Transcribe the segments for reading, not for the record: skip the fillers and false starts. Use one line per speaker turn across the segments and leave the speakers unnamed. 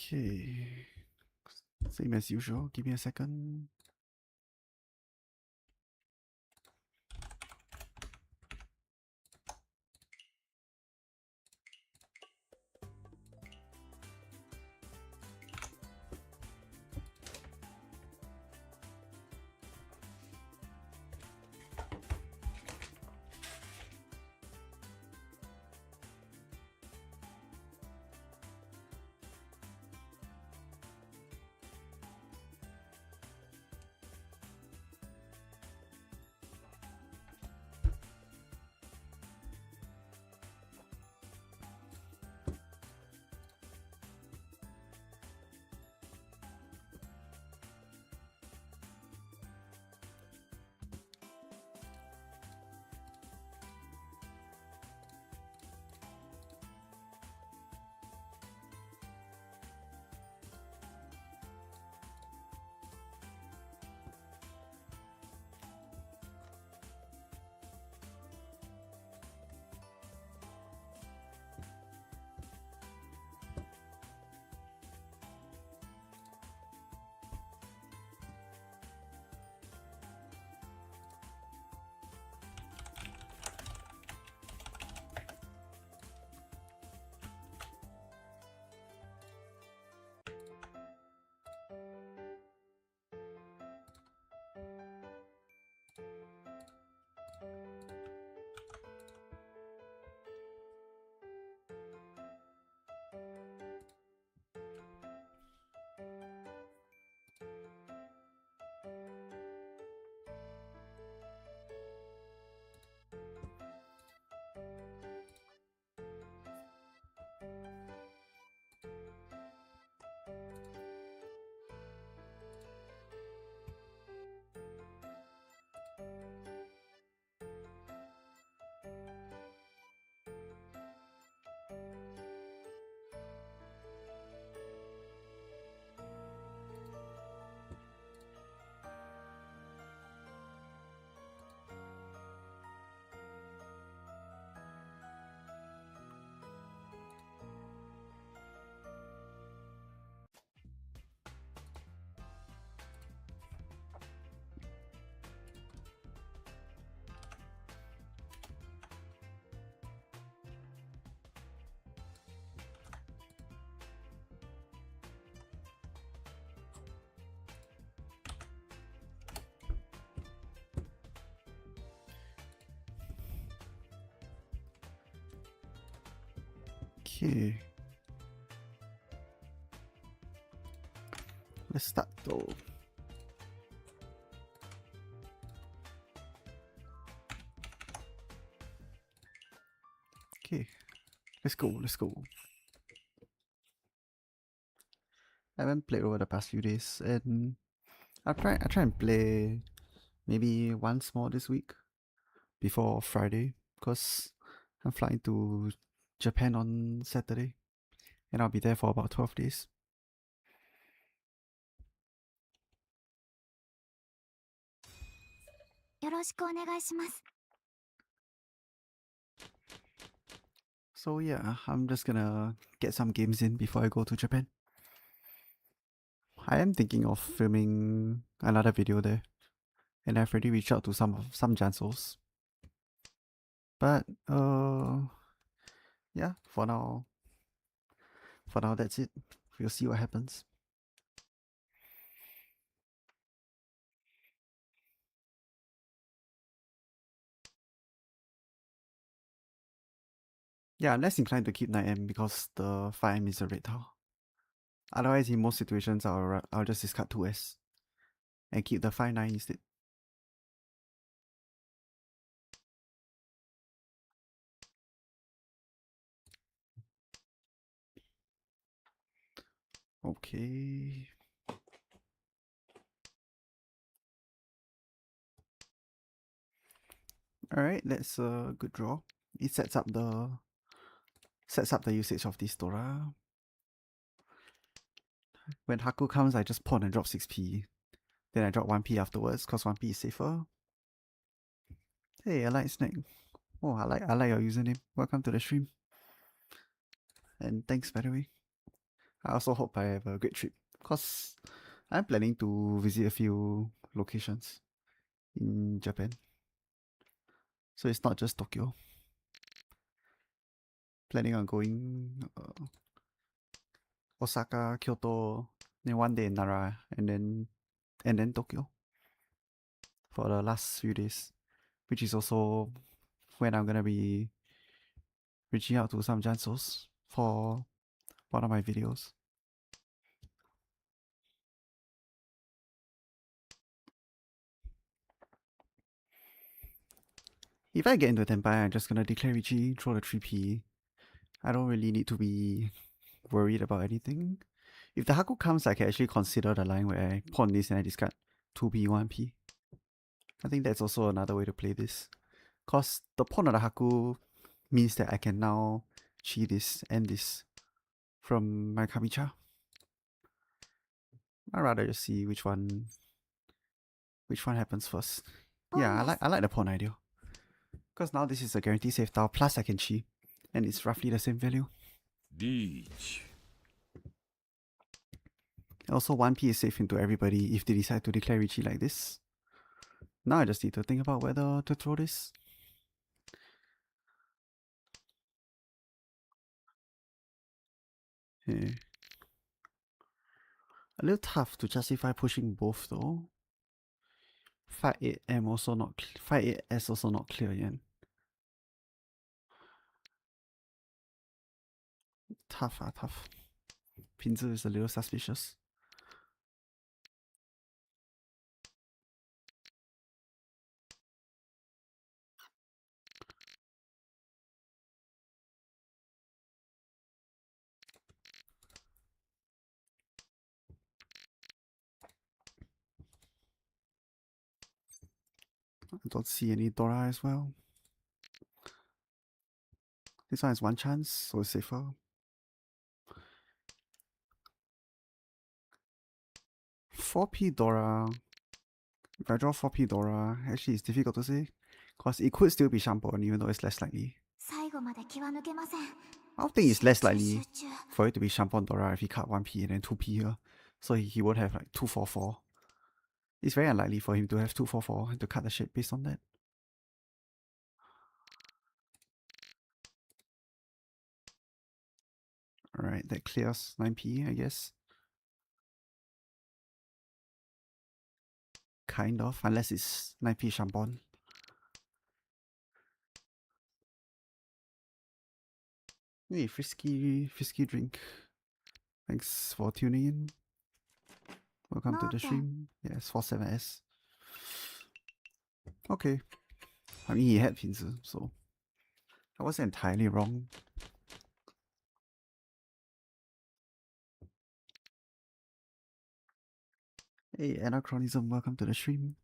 Okay. Same as usual. Give me a second. Okay. Let's start though. Okay. Let's go. I haven't played over the past few days, and I try and play maybe once more this week before Friday, because I'm flying to Japan on Saturday, and I'll be there for about 12 days. So yeah, I'm just gonna get some games in before I go to Japan. I am thinking of filming another video there, and I've already reached out to some Jansels. But yeah, for now that's it. We'll see what happens. Yeah, I'm less inclined to keep 9M because the 5M is a red tile. Otherwise, in most situations, I'll just discard 2S and keep the 5-9 instead. Okay. Alright, that's a good draw. It sets up the usage of this Tora. When Haku comes, I just pawn and drop 6p. Then I drop 1p afterwards, cause 1p is safer. Hey, I like Snack. Oh, I like your username. Welcome to the stream. And thanks, by the way. I also hope I have a great trip because I'm planning to visit a few locations in Japan. So it's not just Tokyo. Planning on going Osaka, Kyoto, then one day in Nara, and then Tokyo for the last few days, which is also when I'm gonna be reaching out to some Jansos for one of my videos. If I get into Tenpai, I'm just gonna declare Richie, throw the 3P. I don't really need to be worried about anything. If the Haku comes, I can actually consider the line where I pawn this and I discard 2P, 1P. I think that's also another way to play this. Cause the pawn of the Haku means that I can now chi this and this from my Kamicha. I'd rather just see which one happens first. Yeah, I like the pawn idea. Because now this is a guarantee save tile, plus I can chi. And it's roughly the same value.
Reach.
Also, 1P is safe into everybody if they decide to declare Richie like this. Now I just need to think about whether to throw this. Yeah. A little tough to justify pushing both though. 58M also not 58S also not clear yet. Tough. Pinzu is a little suspicious. I don't see any Dora as well. This one has one chance, so it's safer. 4P Dora. If I draw 4P Dora, actually it's difficult to say. Because it could still be Shampoo, even though it's less likely. I don't think it's less likely for it to be Shampoo Dora if he cut 1P and then 2P here. So he won't have like 2-4-4. It's very unlikely for him to have 2-4-4 and to cut the shape based on that. Alright, that clears 9P, I guess. Kind of, unless it's 9P Shampoo. Hey, frisky drink. Thanks for tuning in. Welcome to the stream. Yes, 47S. Okay. I mean, he had Pinzu, so I wasn't entirely wrong. Hey, Anachronism, welcome to the stream.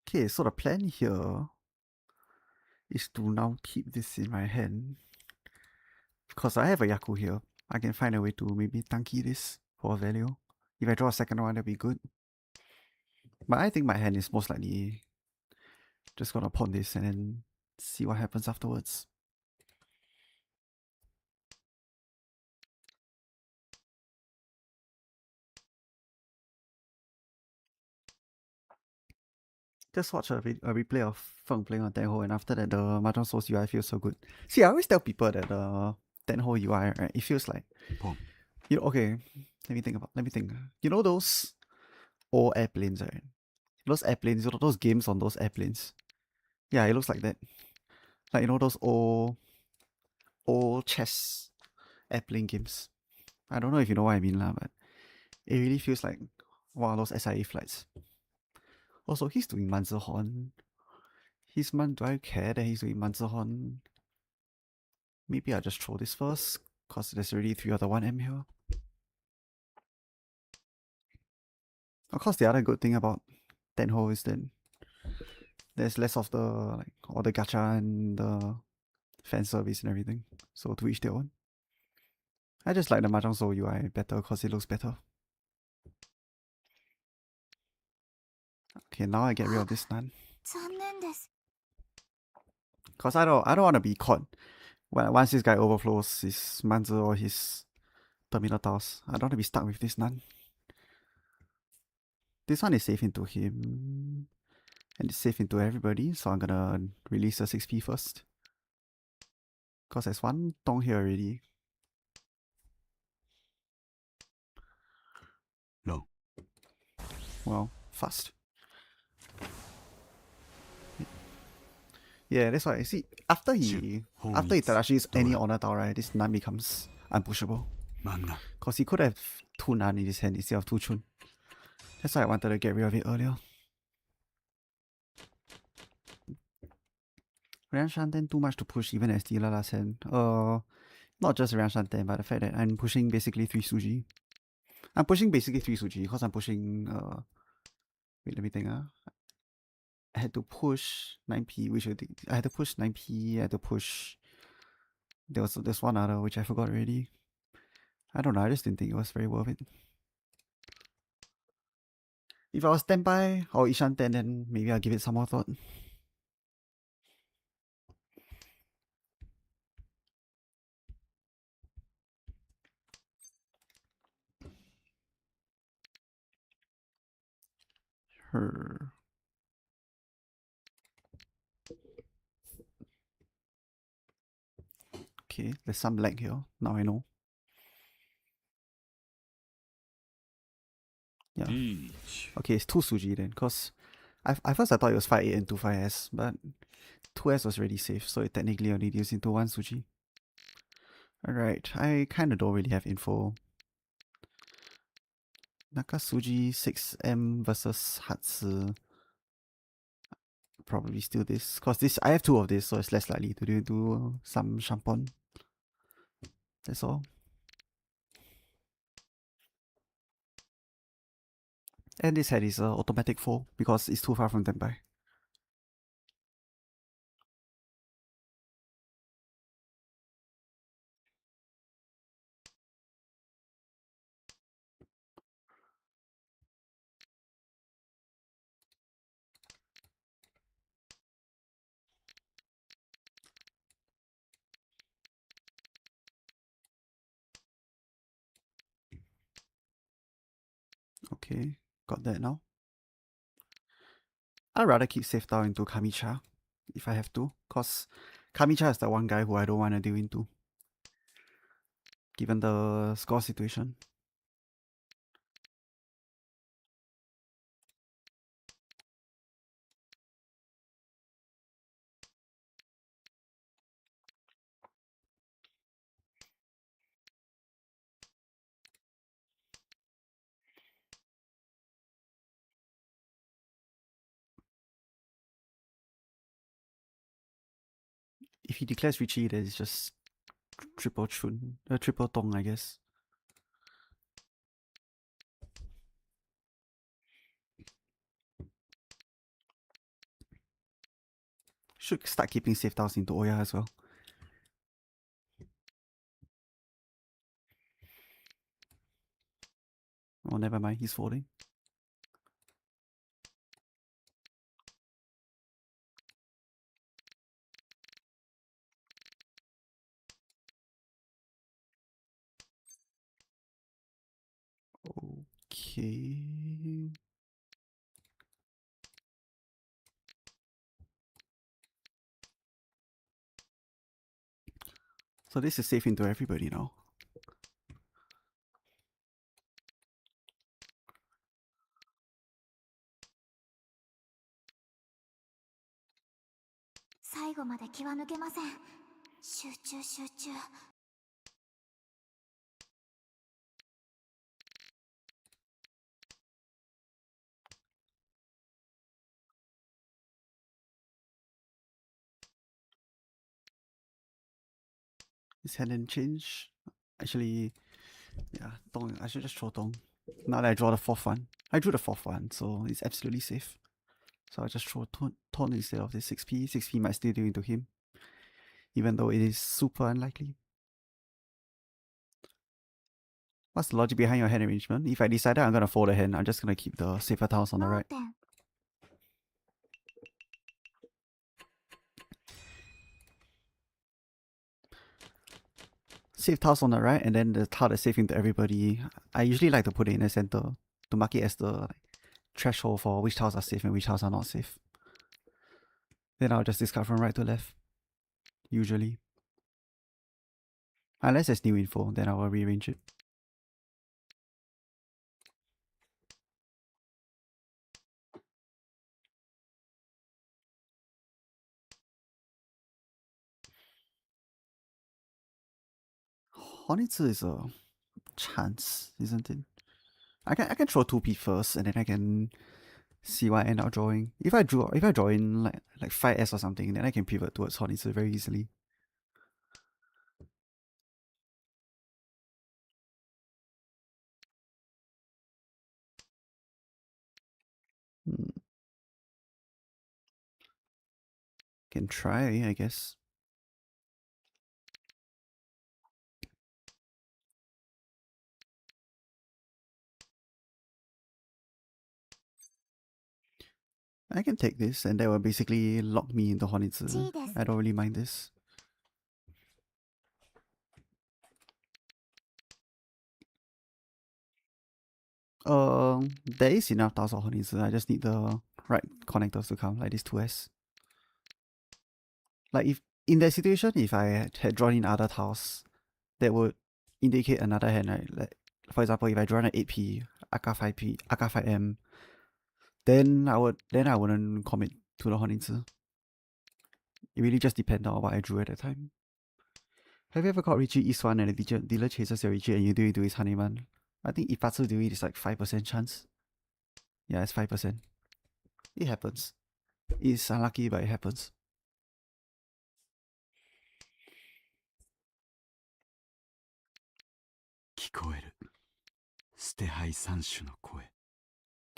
Okay, so the plan here is to now keep this in my hand. Because I have a Yaku here. I can find a way to maybe tanky this for a value. If I draw a second one, that'd be good. But I think my hand is most likely just gonna pawn this and then see what happens afterwards. Just watch a replay of Feng playing on Tenho, and after that, the Mahjong Soul UI feels so good. See, I always tell people that the Tenho UI, right, it feels like, you know, okay, let me think. You know those old airplanes, right? Those airplanes, you know those games on those airplanes? Yeah, it looks like that. Like, you know those old chess airplane games. I don't know if you know what I mean, lah, but it really feels like one of those SIA flights. Also, he's doing Manzerhorn. Do I care that he's doing Manzerhorn? Maybe I'll just throw this first, because there's already 3 other 1M here. Of course, the other good thing about Tenho is that there's less of the, like, all the gacha and the fan service and everything. So to each their own. I just like the Mahjong Soul UI better because it looks better. Okay, now I get rid of this nun. Because I don't want to be caught Once this guy overflows his Manzi or his terminal tiles, I don't want to be stuck with this none. This one is safe into him, and it's safe into everybody, so I'm gonna release a 6p first. Because there's one Tong here already.
No.
Well, fast. Yeah, that's why I see. After he Itarashi's any honor tile, right, this Nun becomes unpushable. Because he could have 2 Nun in his hand instead of 2 Chun. That's why I wanted to get rid of it earlier. Ran Shanten too much to push even as dealer last hand. Not just Ran Shanten, but the fact that I'm pushing basically 3 Suji. I'm pushing basically 3 Suji because I'm pushing wait, let me think. I had to push 9p, which I had to push 9p, I had to push there's one other which I forgot already. I don't know, I just didn't think it was very worth it. If I was standby or Ishan 10, then maybe I'll give it some more thought. Her. Okay, there's some lag here. Now I know. Yeah. Okay, it's 2 Suji then, because at first I thought it was 5-8 and 2-5S, but 2S was already safe, so it technically only deals into 1 Suji. Alright, I kinda don't really have info. Naka Suji 6M versus Hatsu. Probably still this, cause this I have 2 of this, so it's less likely to do some shampon. That's all. And this head is automatic fold because it's too far from Tenpai. Okay, got that now. I'd rather keep safe down into Kamicha if I have to, cause Kamicha is the one guy who I don't want to deal into, given the score situation. If he declares retreat, then it's just triple tong, I guess. Should start keeping safe tiles into Oya as well. Oh, never mind, he's folding. Okay. So this is safe into everybody now. His hand didn't change. Actually, yeah, Tong. I should just throw Tong. Now that I draw the 4th one. I drew the 4th one, so it's absolutely safe. So I just throw Tong instead of this 6p. 6p might still do into him, even though it is super unlikely. What's the logic behind your hand arrangement? If I decided I'm gonna fold a hand, I'm just gonna keep the safer tiles on the right. safe tiles on the right, and then the tile that's safe into everybody. I usually like to put it in the center to mark it as the threshold for which tiles are safe and which tiles are not safe. Then I'll just discard from right to left, usually. Unless there's new info, then I will rearrange it. Honitsu is a chance, isn't it? I can throw 2p first, and then I can see what I end up drawing. If I draw in like 5s or something, then I can pivot towards Honitsu very easily. Can try, I guess. I can take this, and that will basically lock me into Honitsu. I don't really mind this. There is enough tiles of Honitsu. I just need the right connectors to come, like these 2s. Like if in that situation, if I had drawn in other tiles, that would indicate another hand, right? Like for example, if I draw an 8p, Aka 5p, Aka 5m, then I wouldn't commit to the Honitsu. It really just depends on what I drew at that time. Have you ever got Richie East one and the dealer chases your Richie and you do it to his Honeyman? I think Ipatsu do it is like 5% chance. Yeah, it's 5%. It happens. It's unlucky, but it happens.
聞こえる。捨て牌三種の声。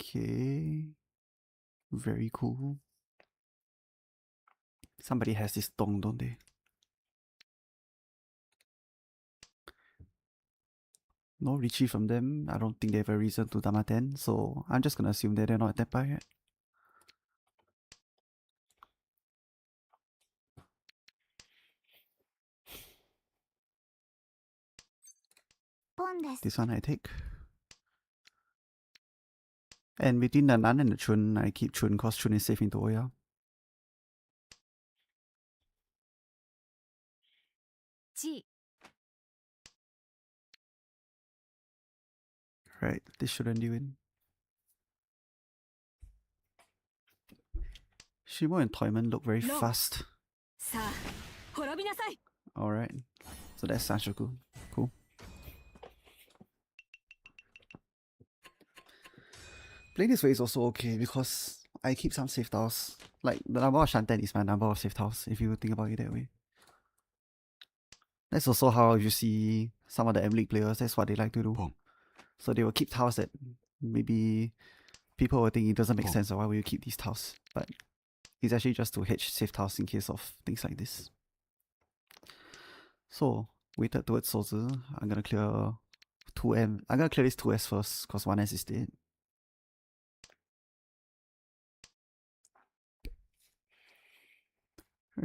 Okay. Very cool. Somebody has this dong, don't they? No Richie from them. I don't think they have a reason to Damaten, so I'm just gonna assume that they're not at that yet. This one I take. And between the Nan and the Chun, I keep Chun cause Chun is safe into Oya. Right, this shouldn't do it. Shimo and Toyman look very fast. Alright, so that's Sashoku. Cool. Playing this way is also okay because I keep some safe tiles. Like, the number of Shanten is my number of safe tiles, if you think about it that way. That's also how you see some of the M League players, that's what they like to do.
Pong.
So they will keep tiles that maybe people will think it doesn't make sense, or why will you keep these tiles? But it's actually just to hedge safe tiles in case of things like this. So, weighted towards Sozu, I'm gonna clear 2M. I'm gonna clear this 2S first, because 1S is dead. I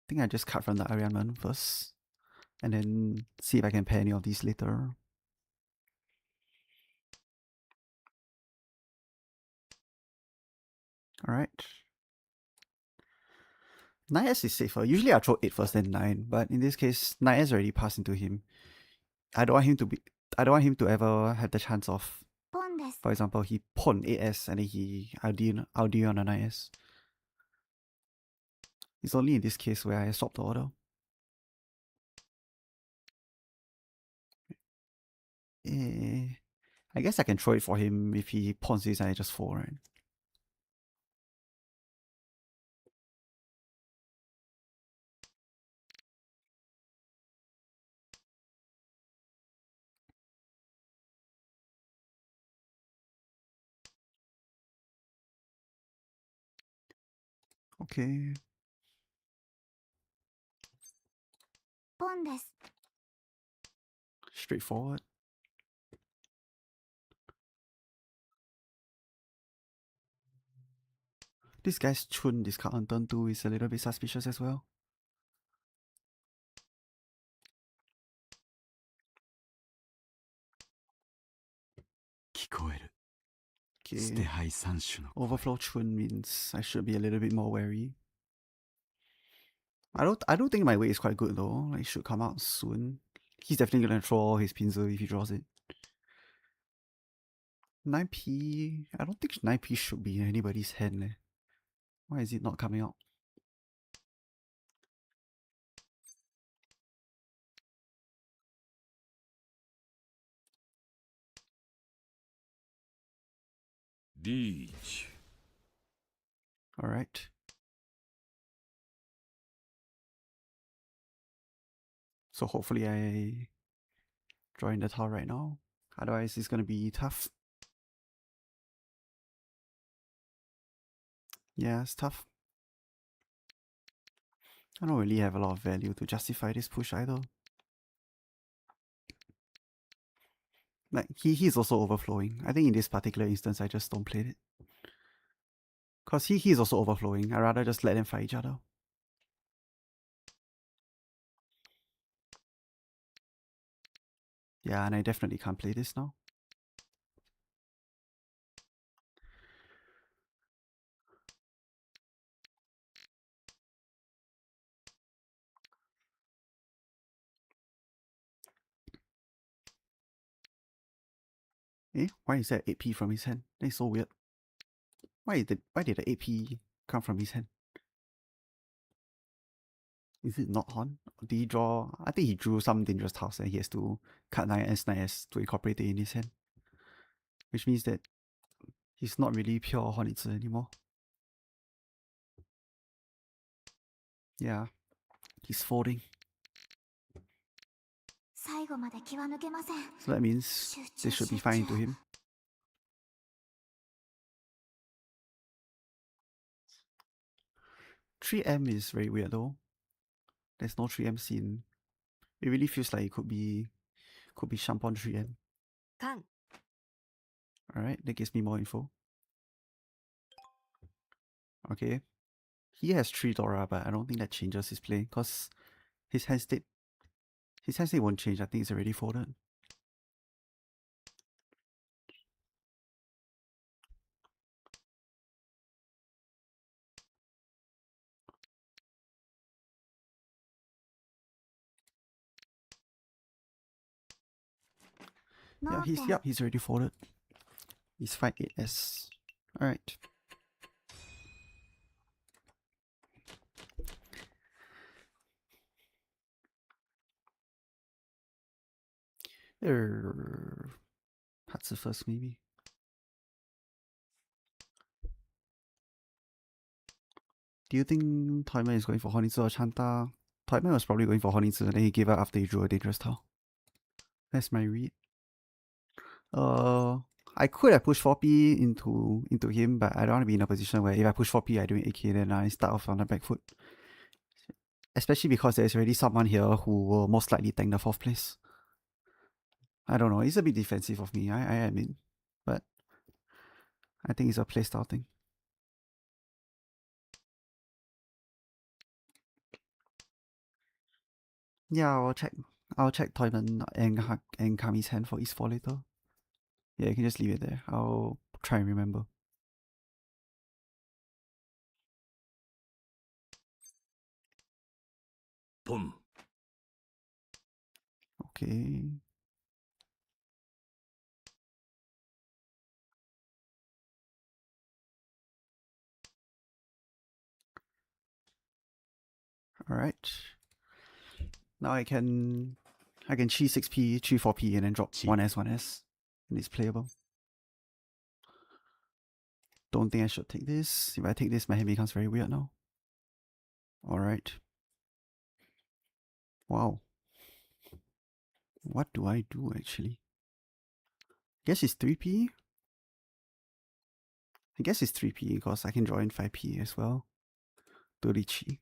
think I just cut from the Ariaman first, and then see if I can pair any of these later. Alright. 9S is safer. Usually I throw 8 first, then 9, but in this case, 9S already passed into him. I don't want him to ever have the chance of, for example, he pawn 8S and then he ID on a 9S. It's only in this case where I swap the order. I guess I can throw it for him if he pawns this and I just fold, right? Okay. Straightforward. This guy's Chun discard on turn 2 is a little bit suspicious as well. Okay. Overflow Chun means I should be a little bit more wary. I don't think my way is quite good though. Like, it should come out soon. He's definitely gonna throw all his Pinzer if he draws it. 9p. I don't think 9p should be in anybody's hand. Eh. Why is it not coming out?
Reach.
Alright. So hopefully I draw in the tile right now. Otherwise it's gonna be tough. Yeah, it's tough. I don't really have a lot of value to justify this push either. Like, he's also overflowing. I think in this particular instance, I just don't play it. Because he's also overflowing. I'd rather just let them fight each other. Yeah, and I definitely can't play this now. Why is that 8p from his hand? That's so weird. Why did the 8p come from his hand? Is it not on? Did he draw? I think he drew some dangerous tiles and he has to cut 9s, 9s to incorporate it in his hand. Which means that he's not really pure Honitsu anymore. Yeah, he's folding. So that means this should be fine to him. 3M is very weird though. There's no 3M scene. It really feels like it could be Shampon 3M. Alright, that gives me more info. Okay. He has 3 Dora, but I don't think that changes his play, because his hand state won't change. I think it's already folded. Yeah, he's already folded. He's 5-8s. Alright. Patsu first, maybe. Do you think Toyman is going for Honitsu or Chanta? Toyman was probably going for Honitsu, and then he gave up after he drew a dangerous tile. That's my read. I could have pushed 4p into him, but I don't want to be in a position where if I push 4p, I do 8k, then I start off on the back foot. Especially because there's already someone here who will most likely tank the 4th place. I don't know, it's a bit defensive of me, I admit. But I think it's a playstyle thing. Yeah, I'll check Toyman and Kami's hand for East 4 later. Yeah, you can just leave it there. I'll try and remember.
Boom.
Okay. Alright. Now I can cheese 6p, 4p, and then drop 1s, 1s. And it's playable. Don't think I should take this. If I take this, my hand becomes very weird now. Alright. Wow. What do I do actually? Guess it's 3p? I guess it's 3p because I can draw in 5p as well. To Richi.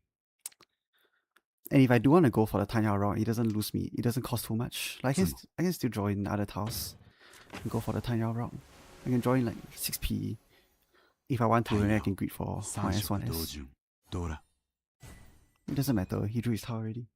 And if I do want to go for the Tanya route, it doesn't lose me. It doesn't cost too much. Like, I can still draw in other tiles and go for the Tanya route. I can draw in like 6p if I want to,
太
then I
陽
can greet for
三
my
色同
S1S.
順ドラ
It doesn't matter, he drew his tower already.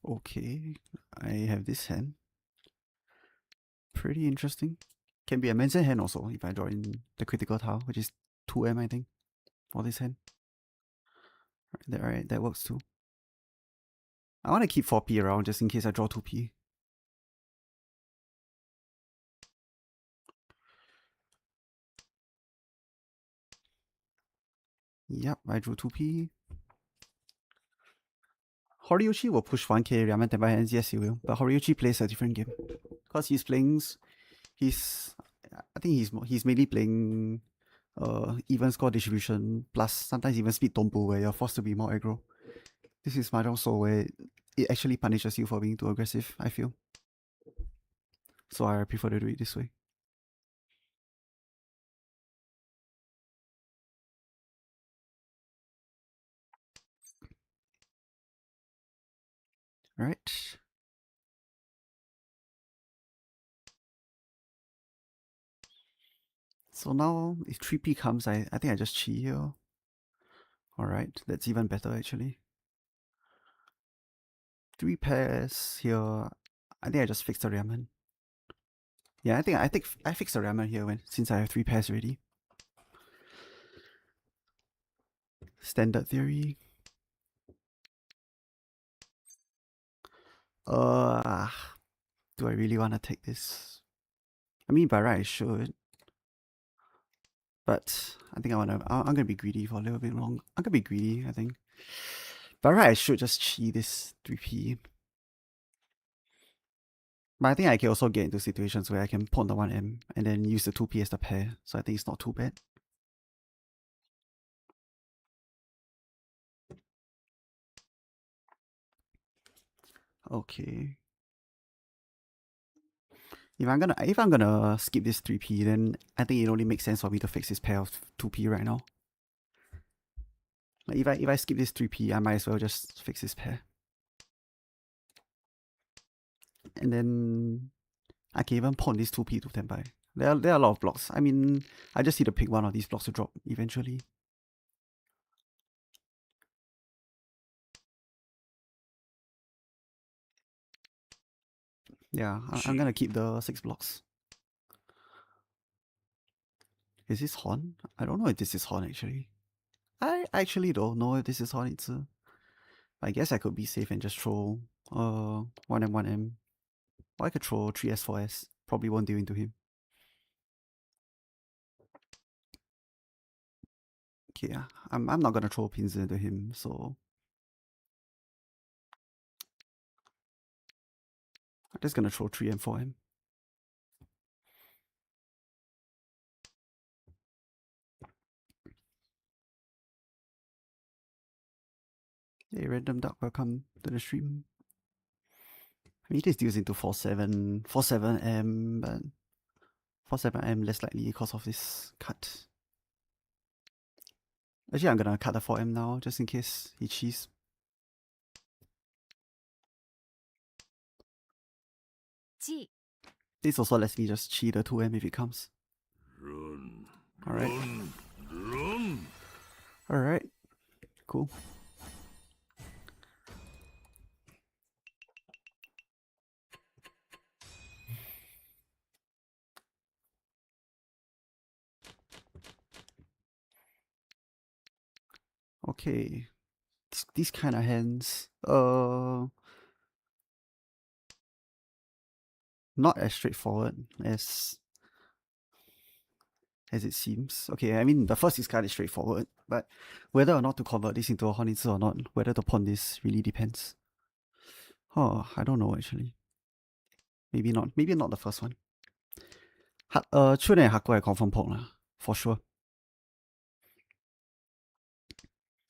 Okay, I have this hand. Pretty interesting. Can be a men's hand also if I draw in the critical tile, which is 2M, I think, for this hand. Alright, that works too. I want to keep 4P around just in case I draw 2P. Yep, I drew 2P. Horiuchi will push 1k Ryaman by hands, yes he will. But Horiuchi plays a different game. Because he's playing, I think he's mainly playing even score distribution, plus sometimes even speed Tombu where you're forced to be more aggro. This is Mahjong Soul where it actually punishes you for being too aggressive, I feel. So I prefer to do it this way. Right. So now if 3P comes, I think I just chi here. Alright, that's even better actually. 3 pairs here. I think I just fixed the Ryaman. Yeah, I think I fixed the Ryaman here since I have 3 pairs already. Standard theory. Do I really want to take this? I mean, by right I should. But I think I'm gonna be greedy for a little bit long. I'm gonna be greedy, I think. By right I should just chi this 3P. But I think I can also get into situations where I can pawn the 1M and then use the 2P as the pair. So I think it's not too bad. Okay. If I'm gonna skip this 3P, then I think it only makes sense for me to fix this pair of 2P right now. Like if I skip this 3P, I might as well just fix this pair. And then I can even pawn this 2P to Tenbai. There are a lot of blocks. I mean, I just need to pick one of these blocks to drop eventually. Yeah, I'm gonna keep the 6 blocks. Is this Horn? I don't know if this is Horn actually. I actually don't know if this is Horn Itzu. I guess I could be safe and just throw 1M 1M. Or I could throw 3S 4S. Probably won't deal into him. Okay, yeah. I'm not gonna throw pins into him, so I'm just gonna throw 3M 4M. Hey, random duck, welcome to the stream. I mean, this deals into 47M, but 47M less likely because of this cut. Actually, I'm gonna cut the 4M now, just in case he cheese. This also lets me just cheat the 2M if it comes. Alright. Alright. Cool. Okay. These kind of hands. Not as straightforward as it seems. Okay, I mean, the first discard is straightforward, but whether or not to convert this into a Honitsu or not, whether to pawn this really depends. Oh, I don't know actually. Maybe not. Maybe not the first one. Chun and Haku I confirm pawn lah, for sure.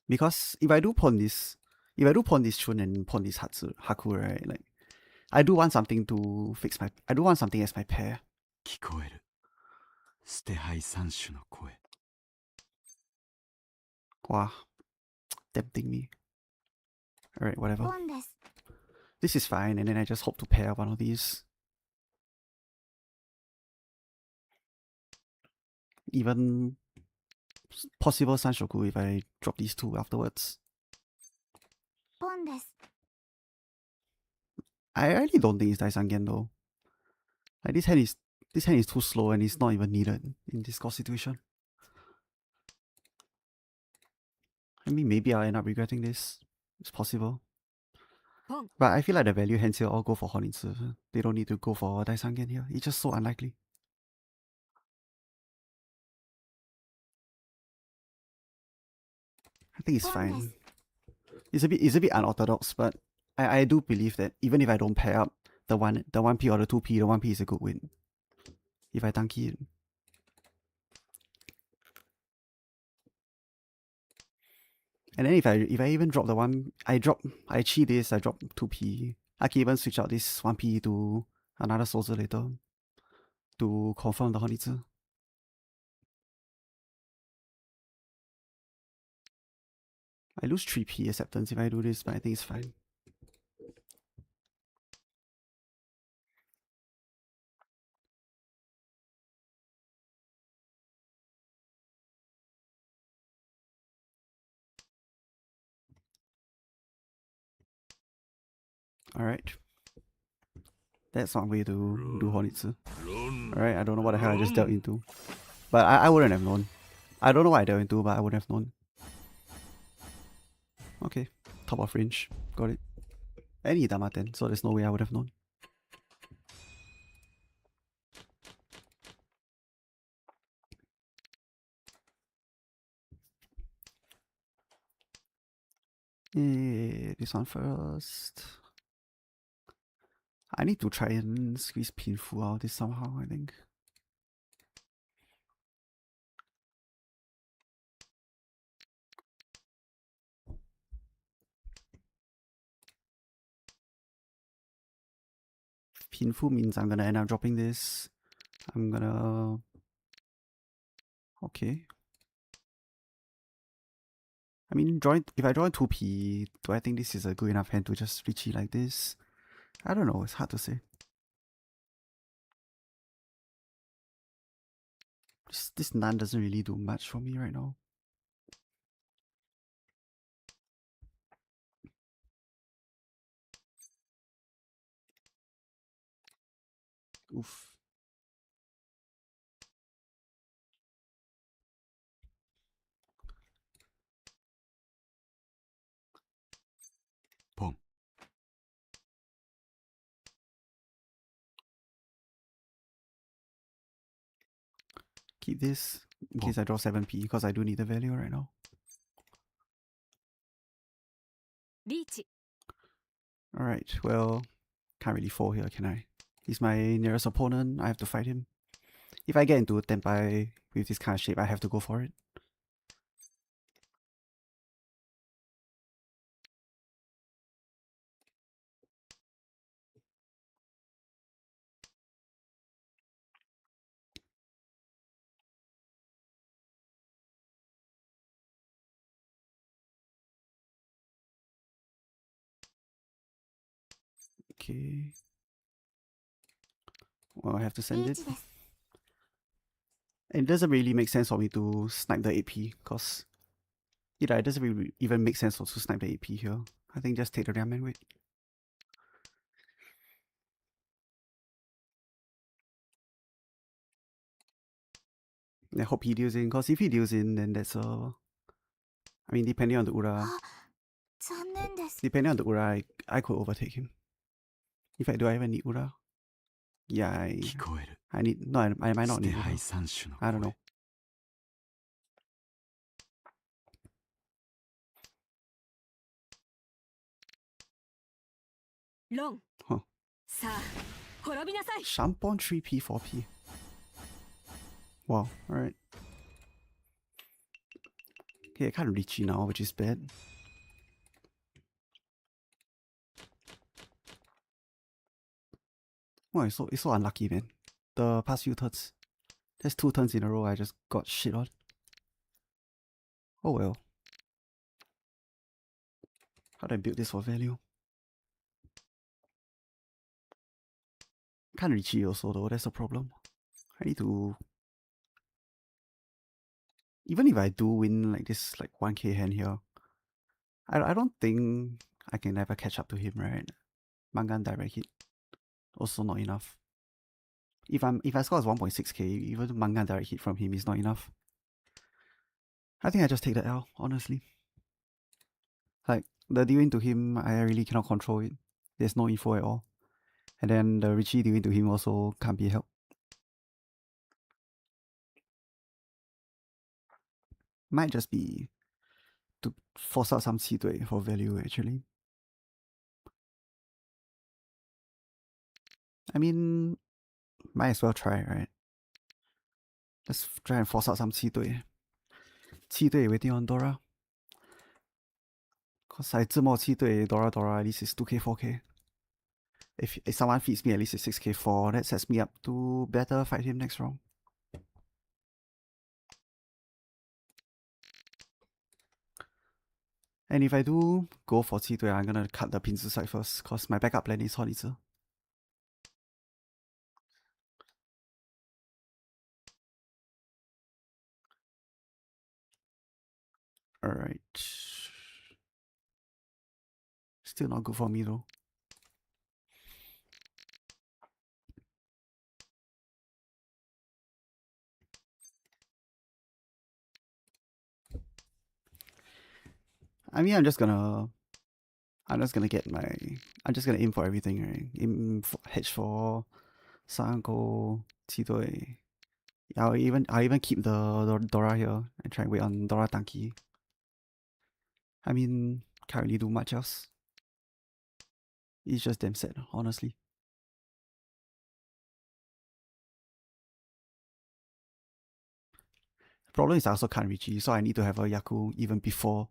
Because if I do pawn this Chun and pawn this Haku, right, like I do want something as my pair.
聞こえる捨て牌三種の声
Wow. tempting me. Alright, whatever.
ポンです。
This is fine, and then I just hope to pair one of these. Even possible Sanshoku if I drop these two afterwards.
ポンです。
I really don't think it's Daisangen though. Like this hand is too slow and it's not even needed in this core situation. I mean, maybe I'll end up regretting this. It's possible. But I feel like the value hands here all go for Honitsu. They don't need to go for Daisangen here. It's just so unlikely. I think it's fine. It's a bit unorthodox, but I do believe that even if I don't pair up the 1p or the 2p, the 1p is a good win. If I tanky it. And then if I even drop the one, I cheat this, I drop 2p. I can even switch out this 1p to another soldier later to confirm the Honitsu. I lose 3p acceptance if I do this, but I think it's fine. Alright. That's one way to do Honitsu. Alright, I don't know what the hell I just dealt into. But I wouldn't have known. I don't know what I dealt into, but I wouldn't have known. Okay, top of range. Got it. Any Damaten, so there's no way I would have known. This one first. I need to try and squeeze Pinfu out of this somehow, I think. Pinfu means I'm gonna end up dropping this. I'm gonna... Okay. I mean, if I draw 2p, do I think this is a good enough hand to just reach it like this? I don't know, it's hard to say. This Nun doesn't really do much for me right now. Oof.
Pong.
Keep this in case I draw 7p, because I do need the value right now. Alright, well, can't really fall here, can I? He's my nearest opponent, I have to fight him. If I get into a Tenpai with this kind of shape, I have to go for it. Okay. Well, I have to send it. And it doesn't really make sense for me to snipe the AP, because it doesn't really even make sense to snipe the AP here. I think just take the damn and wait. I hope he deals in, because if he deals in, then that's a... I mean, depending on the Ura... Depending on the Ura, I could overtake him. In fact, do I even need Ura? Yeah, I need... No, I might not need Ura. I don't know. Huh. Shampon 3p, 4p. Wow, alright. Okay, I can't reach you now, which is bad. Oh, it's so unlucky, man. The past few turns. There's 2 turns in a row I just got shit on. Oh well. How do I build this for value? Can't reach it also though, that's a problem. I need to... Even if I do win like this like 1k hand here, I don't think I can ever catch up to him, right? Mangan direct hit. Also not enough. If I score as 1.6k, even Mangan direct hit from him is not enough. I think I just take the L, honestly. Like, the dealing to him, I really cannot control it. There's no info at all. And then the Richie dealing to him also can't be helped. Might just be to force out some 气队 for value, actually. I mean, might as well try, right? Let's try and force out some 气队. 气队 waiting on Dora. Cause I 自摸气队 Dora at least is 2k 4k. If someone feeds me at least it's 6k 4, that sets me up to better fight him next round. And if I do go for 气队, I'm gonna cut the pinzi side first, cause my backup plan is 好李子. Alright. Still not good for me though. I mean, I'm just gonna get my... I'm just gonna aim for everything, right? Aim for hedge for Sanko, 气队. I'll even keep the Dora here and try and wait on Dora Tanki. I mean, can't really do much else. It's just damn sad, honestly. The problem is I also can't reach it, so I need to have a Yaku even before.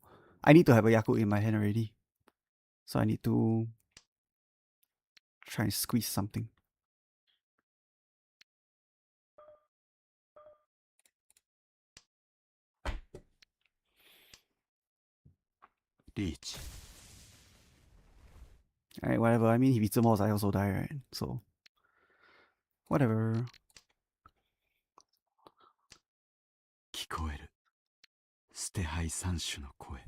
I need to have a Yaku in my hand already. So I need to try and squeeze something.
Reach.
Alright, whatever. I mean, if it's more, I also die, right? So, whatever.
聞こえる。捨て牌三種の声。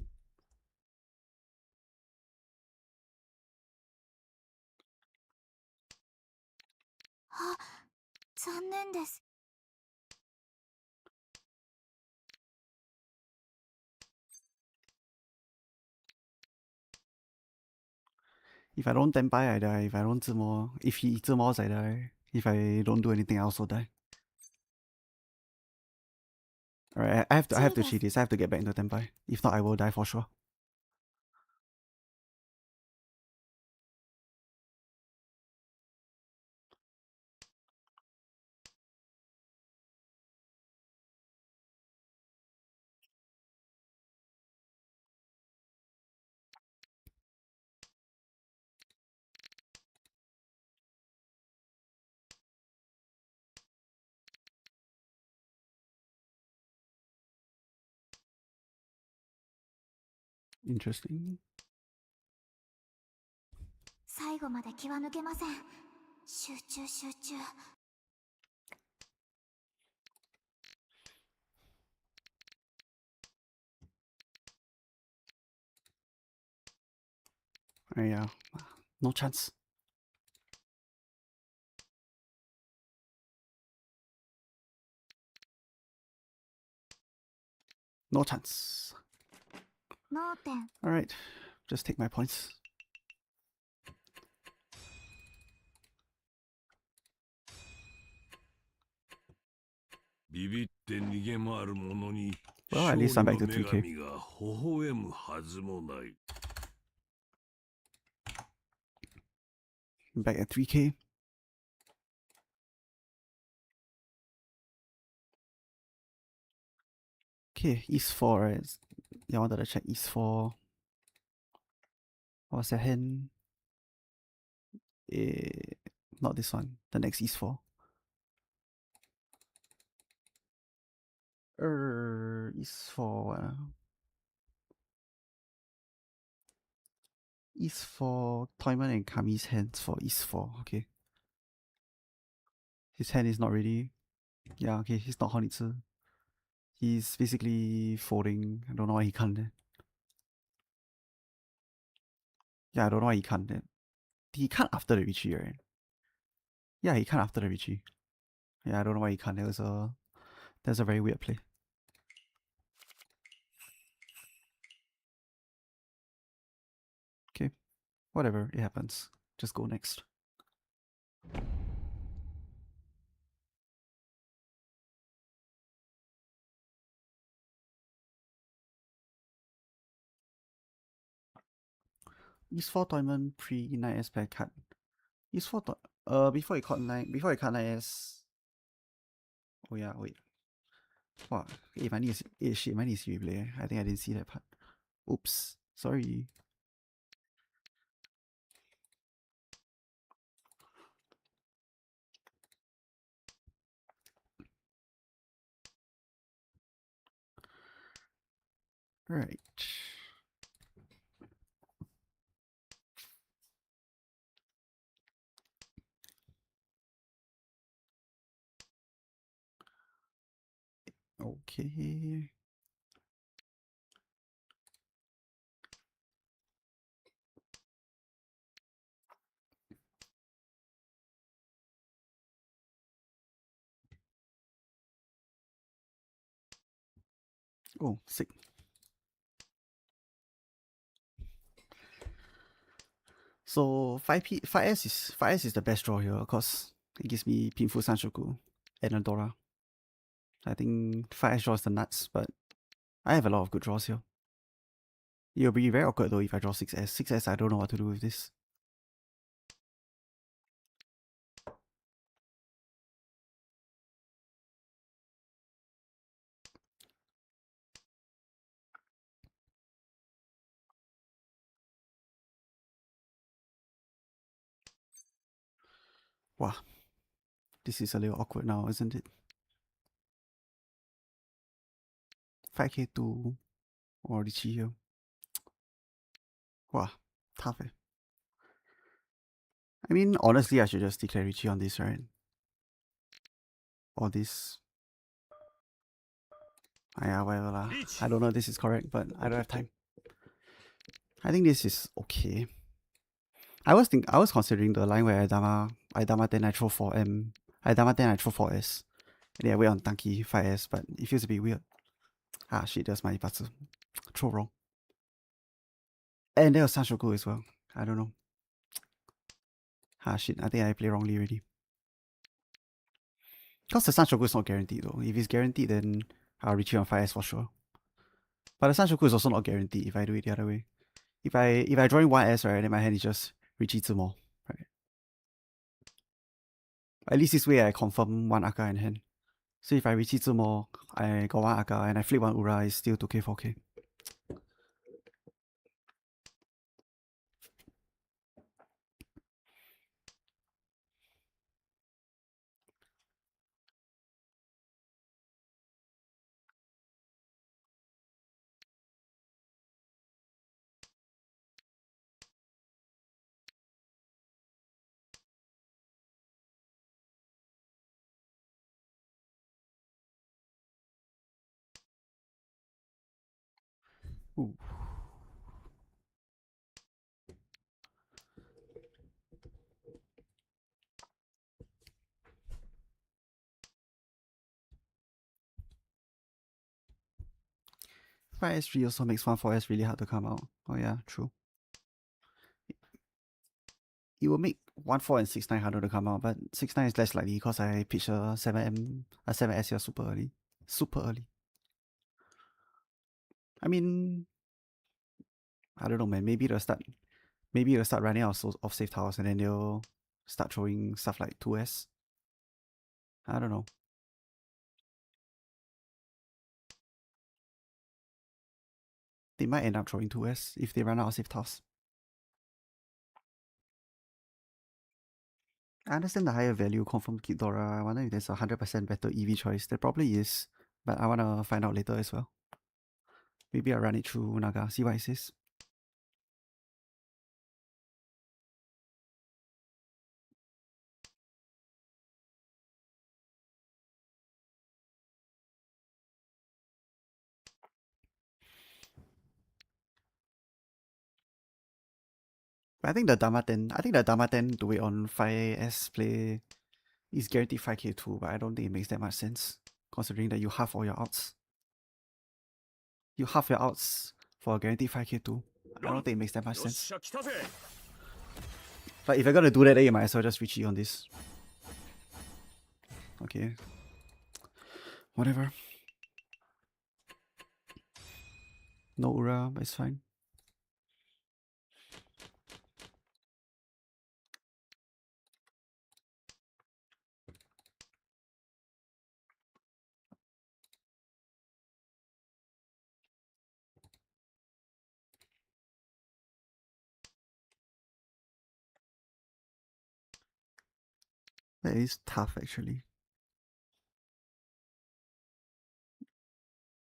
あ、残念です。
If I don't tempai, I die. If I don't 自摸, if he 自摸, I die. If I don't do anything, I also die. Alright, I have to cheat this. I have to get back into tempai. If not, I will die for sure. Interesting.
最後まで気は抜けません。集中集中。
Yeah, no chance. No chance.
脳天。
Alright, just take my points. Well, at least I'm back to 3k. Back at 3k. Okay, East 4, right? Yeah, I wanted to check East 4. What's that hand? Eh, not this one. The next East 4. East 4. E4, Toyman and Kami's hands for E4, okay. His hand is not ready. Yeah, okay, he's not Honitsu. He's basically folding. I don't know why he can't there. Yeah, I don't know why he can't there. He can't after the Richie, right? Yeah, he can't after the Richie. Yeah, I don't know why he can't. That's a very weird play. Okay, whatever, it happens. Just go next. East 4 tournament pre 9S back cut. East 4 before he caught 9S. Oh yeah, wait. Wow, hey, shit, mine is replay. I think I didn't see that part. Oops, sorry. Right. Okay. Oh, sick. So 5S is the best draw here because it gives me Pinfu Sanshoku and Adora. I think 5S draw is the nuts, but I have a lot of good draws here. It'll be very awkward though if I draw 6S. 6S, I don't know what to do with this. Wow. This is a little awkward now, isn't it? 5K2 or Richie here. Wow, tough eh. I mean, honestly, I should just declare Richie on this, right? Or this. Yeah, whatever lah. I don't know if this is correct, but I don't have time. I think this is okay. I was considering the line where I dama 10, I throw 4M. I dama 10, I throw 4S. And then I wait on Tanki 5S, but it feels a bit weird. Ah shit, that's my Ipatsu. Throw wrong. And there was Sanshoku as well. I don't know. Ah shit, I think I played wrongly already. Because the Sanshoku is not guaranteed though. If it's guaranteed, then I'll reach you on 5S for sure. But the Sanshoku is also not guaranteed if I do it the other way. If I draw in 1S, right, then my hand is just Richie more, right? At least this way I confirm 1 Aka in hand. So if I Richie more, I got 1 Aka and I flip 1 Ura, it's still 2k, 4k. Ooh. Five S3 also makes 1-4S really hard to come out. Oh yeah, true. It will make 1-4 and 6-9 harder to come out, but 6-9 is less likely because I pitch a 7S here super early. Super early. I mean, I don't know, man. Maybe they'll start running out of safe towers and then they'll start throwing stuff like 2S. I don't know. They might end up throwing 2S if they run out of safe towers. I understand the higher value confirm Kidora. I wonder if there's a 100% better EV choice. There probably is, but I want to find out later as well. Maybe I'll run it through Naga, see what it says. But I think the Damaten to wait on 5S play is guaranteed 5k too, but I don't think it makes that much sense, considering that you half all your outs. You half your outs for a guaranteed 5k too. I don't think it makes that much sense. But if you're gonna do that, then you might as well just reach on this. Okay. Whatever. No Ura, but it's fine. That is tough, actually.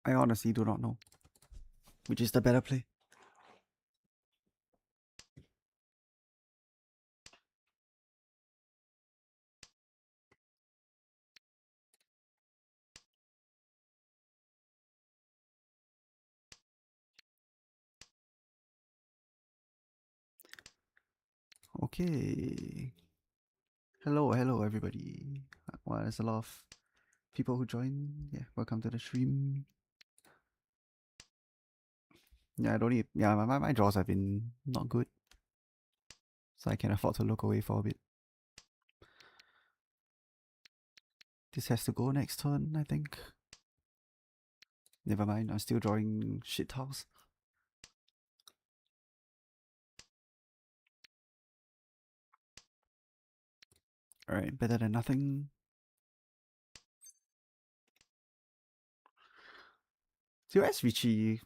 I honestly do not know which is the better play. Okay. Hello everybody. Wow, there's a lot of people who join. Yeah, welcome to the stream. Yeah, I don't need. Yeah, my draws have been not good, so I can afford to look away for a bit. This has to go next turn, I think. Never mind, I'm still drawing shit tiles. Alright, better than nothing. 0S Richie.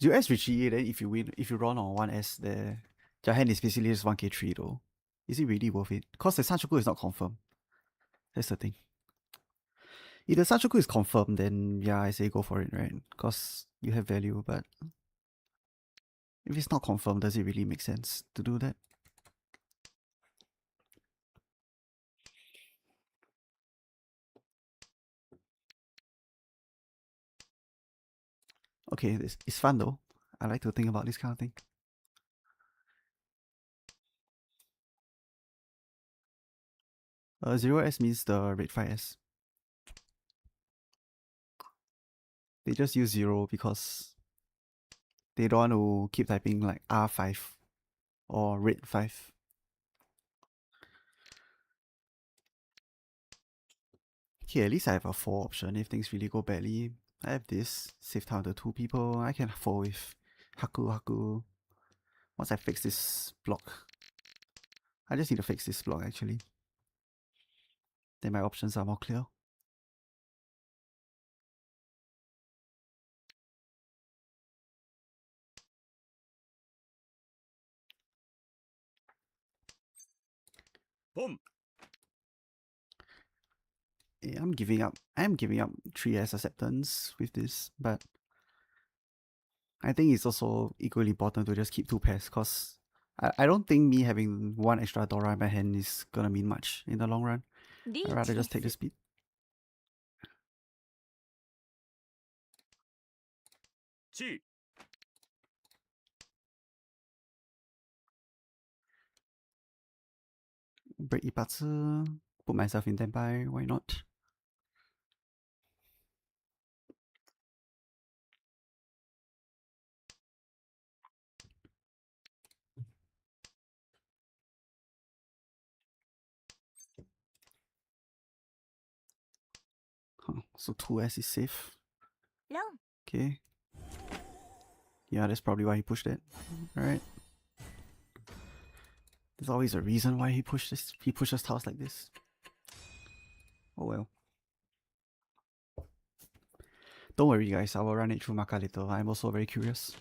0S Richie, then if you run on 1S there, your hand is basically just 1k3 though. Is it really worth it? Because the Sanchoku is not confirmed. That's the thing. If the Sanchoku is confirmed, then yeah, I say go for it, right? Because you have value, but if it's not confirmed, does it really make sense to do that? Okay, it's fun though. I like to think about this kind of thing. 0S means the red 5S. They just use 0 because they don't want to keep typing like R5 or red 5. Okay, at least I have a 4 option if things really go badly. I have this, save time to 2 people. I can 4 with Haku. Once I fix this block. I just need to fix this block actually. Then my options are more clear.
Boom.
Yeah, I'm giving up 3S acceptance with this, but I think it's also equally important to just keep 2 pairs because I don't think me having 1 extra Dora in my hand is gonna mean much in the long run. I'd rather just take the speed. Break 一把次, put myself in standby, why not? Huh, so 2S is safe. Okay. Yeah, that's probably why he pushed it. Alright. There's always a reason why he pushes tiles like this. Oh well. Don't worry guys, I will run it through Maka later. I'm also very curious.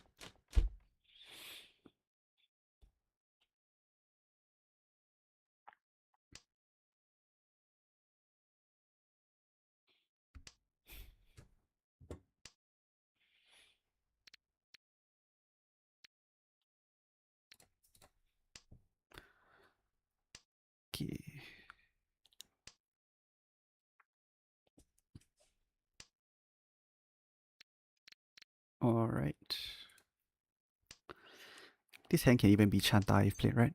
Okay. Alright. This hand can even be Chanta if played right.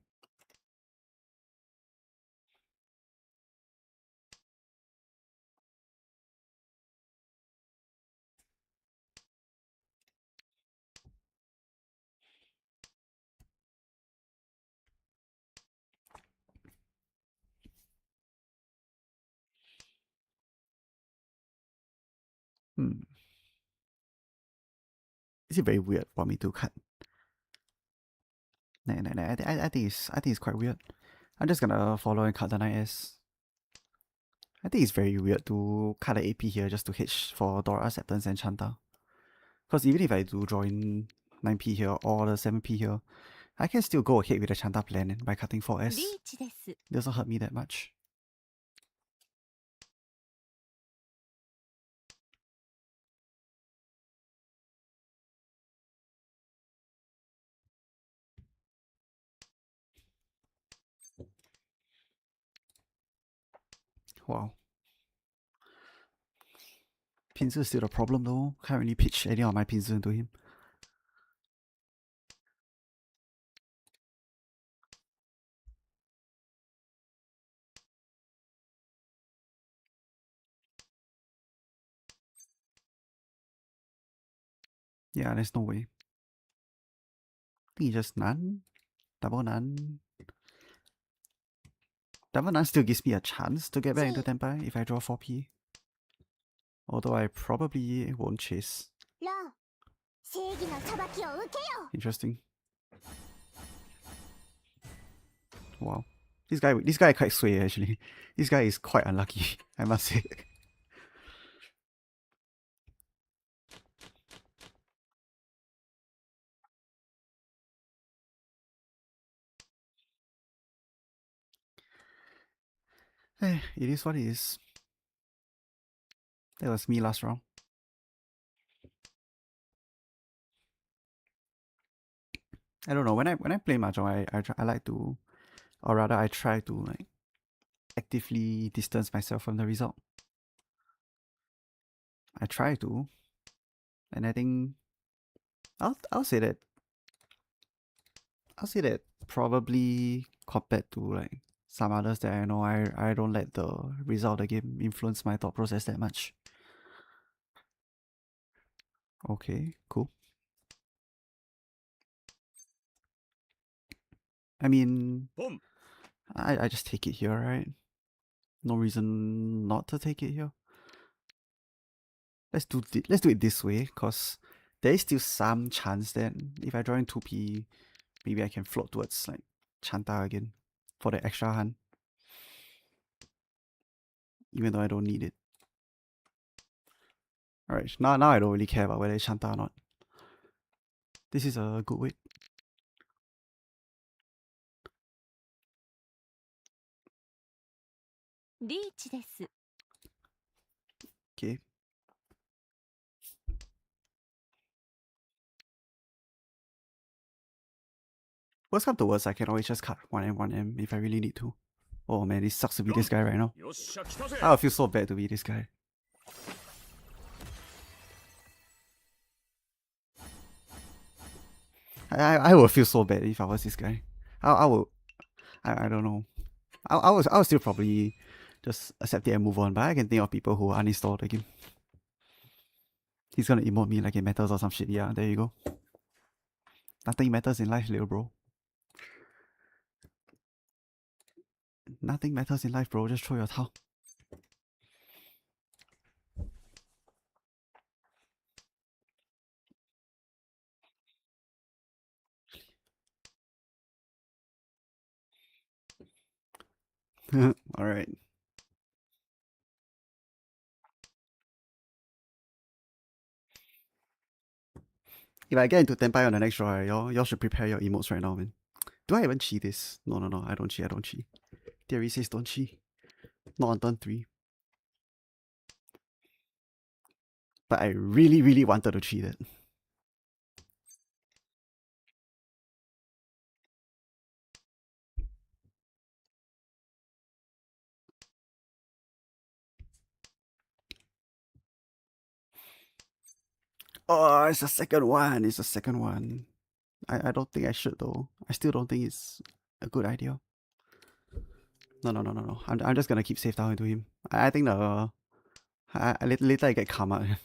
Is it very weird for me to cut? Nah. I think it's quite weird. I'm just gonna follow and cut the Knight S. I think it's very weird to cut the AP here just to hitch for Dora, Acceptance, and Chanta. Because even if I do draw in 9p here or the 7p here, I can still go ahead with the Chanta plan by cutting 4S. It doesn't hurt me that much. Wow. Pinzer is still a problem though. Can't really pitch any of my Pinzer into him. Yeah, there's no way. I think he just none. Double none. Double none still gives me a chance to get back into Tenpai if I draw 4p. Although I probably won't chase. Interesting. Wow. This guy quite sway actually. This guy is quite unlucky, I must say. It is what it is. That was me last round. I don't know, when I play Mahjong, I like to, or rather I try to like actively distance myself from the result. I try to, and I think I'll say that probably compared to like some others that I know, I don't let the result of the game influence my thought process that much. Okay, cool. I mean, I just take it here, right? No reason not to take it here. Let's do it this way, cause there is still some chance that if I draw in 2p, maybe I can float towards like Chanta again for the extra hand, even though I don't need it. Alright, now I don't really care about whether it's Chanta or not. This is a good weight. Okay. Worst come to worst, I can always just cut 1M, 1M if I really need to. Oh man, it sucks to be this guy right now. I feel so bad to be this guy. I would feel so bad if I was this guy. I don't know. I was still probably just accept it and move on, but I can think of people who uninstalled the game. He's gonna emote me like it matters or some shit. Yeah, there you go. Nothing matters in life, little bro. Nothing matters in life, bro. Just throw your towel. Alright. If I get into Tenpai on the next draw, y'all should prepare your emotes right now, man. Do I even cheat this? No, I don't cheat. Theory says don't cheat. Not on turn 3. But I really wanted to cheat it. Oh, it's the second one. I don't think I should though. I still don't think it's a good idea. No. I'm just gonna keep safe down into him. I think later I get karma.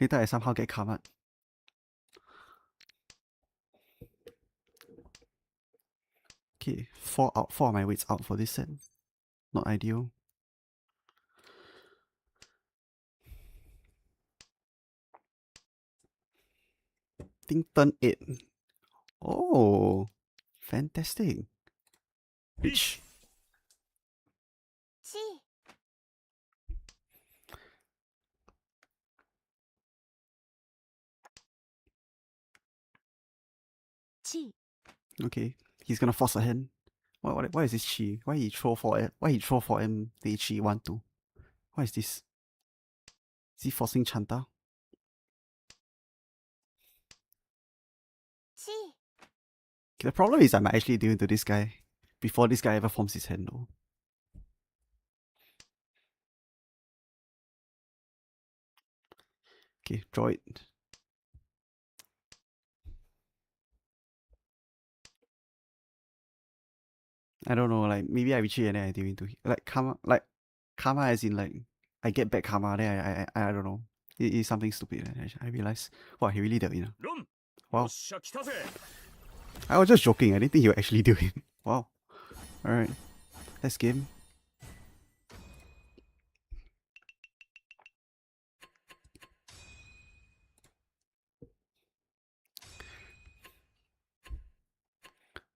Later I somehow get karma. Okay, four of my weights out for this set. Not ideal. Think turn 8. Oh, fantastic. Reach.
ち
Chi.
Okay, he's gonna force a hand. Why is this chi? Why he throw for him the chi 1-2? What is this? Is he forcing Chanta?
ち
Okay, the problem is I'm actually dealing to this guy before this guy ever forms his hand though. Okay, draw it. I don't know, like maybe I retreat and then I deal into karma as in like I get back karma, then I don't know. It's something stupid. I realize. Wow, he really dealt in. Wow. I was just joking. I didn't think he would actually do it. Wow. Alright. Let's game.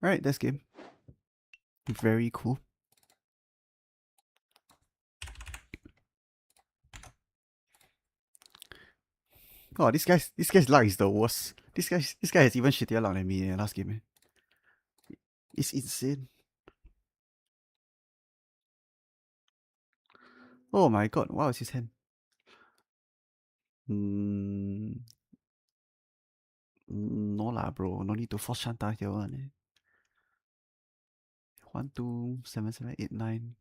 Alright, that's game. Very cool. Oh, this guy's luck is the worst. This guy has even shittier luck than me last game. It's insane. Oh my god, wow, it's his hand. No lah, bro. No need to force Shanta here one. 1, 2, 7, 7, 8, 9.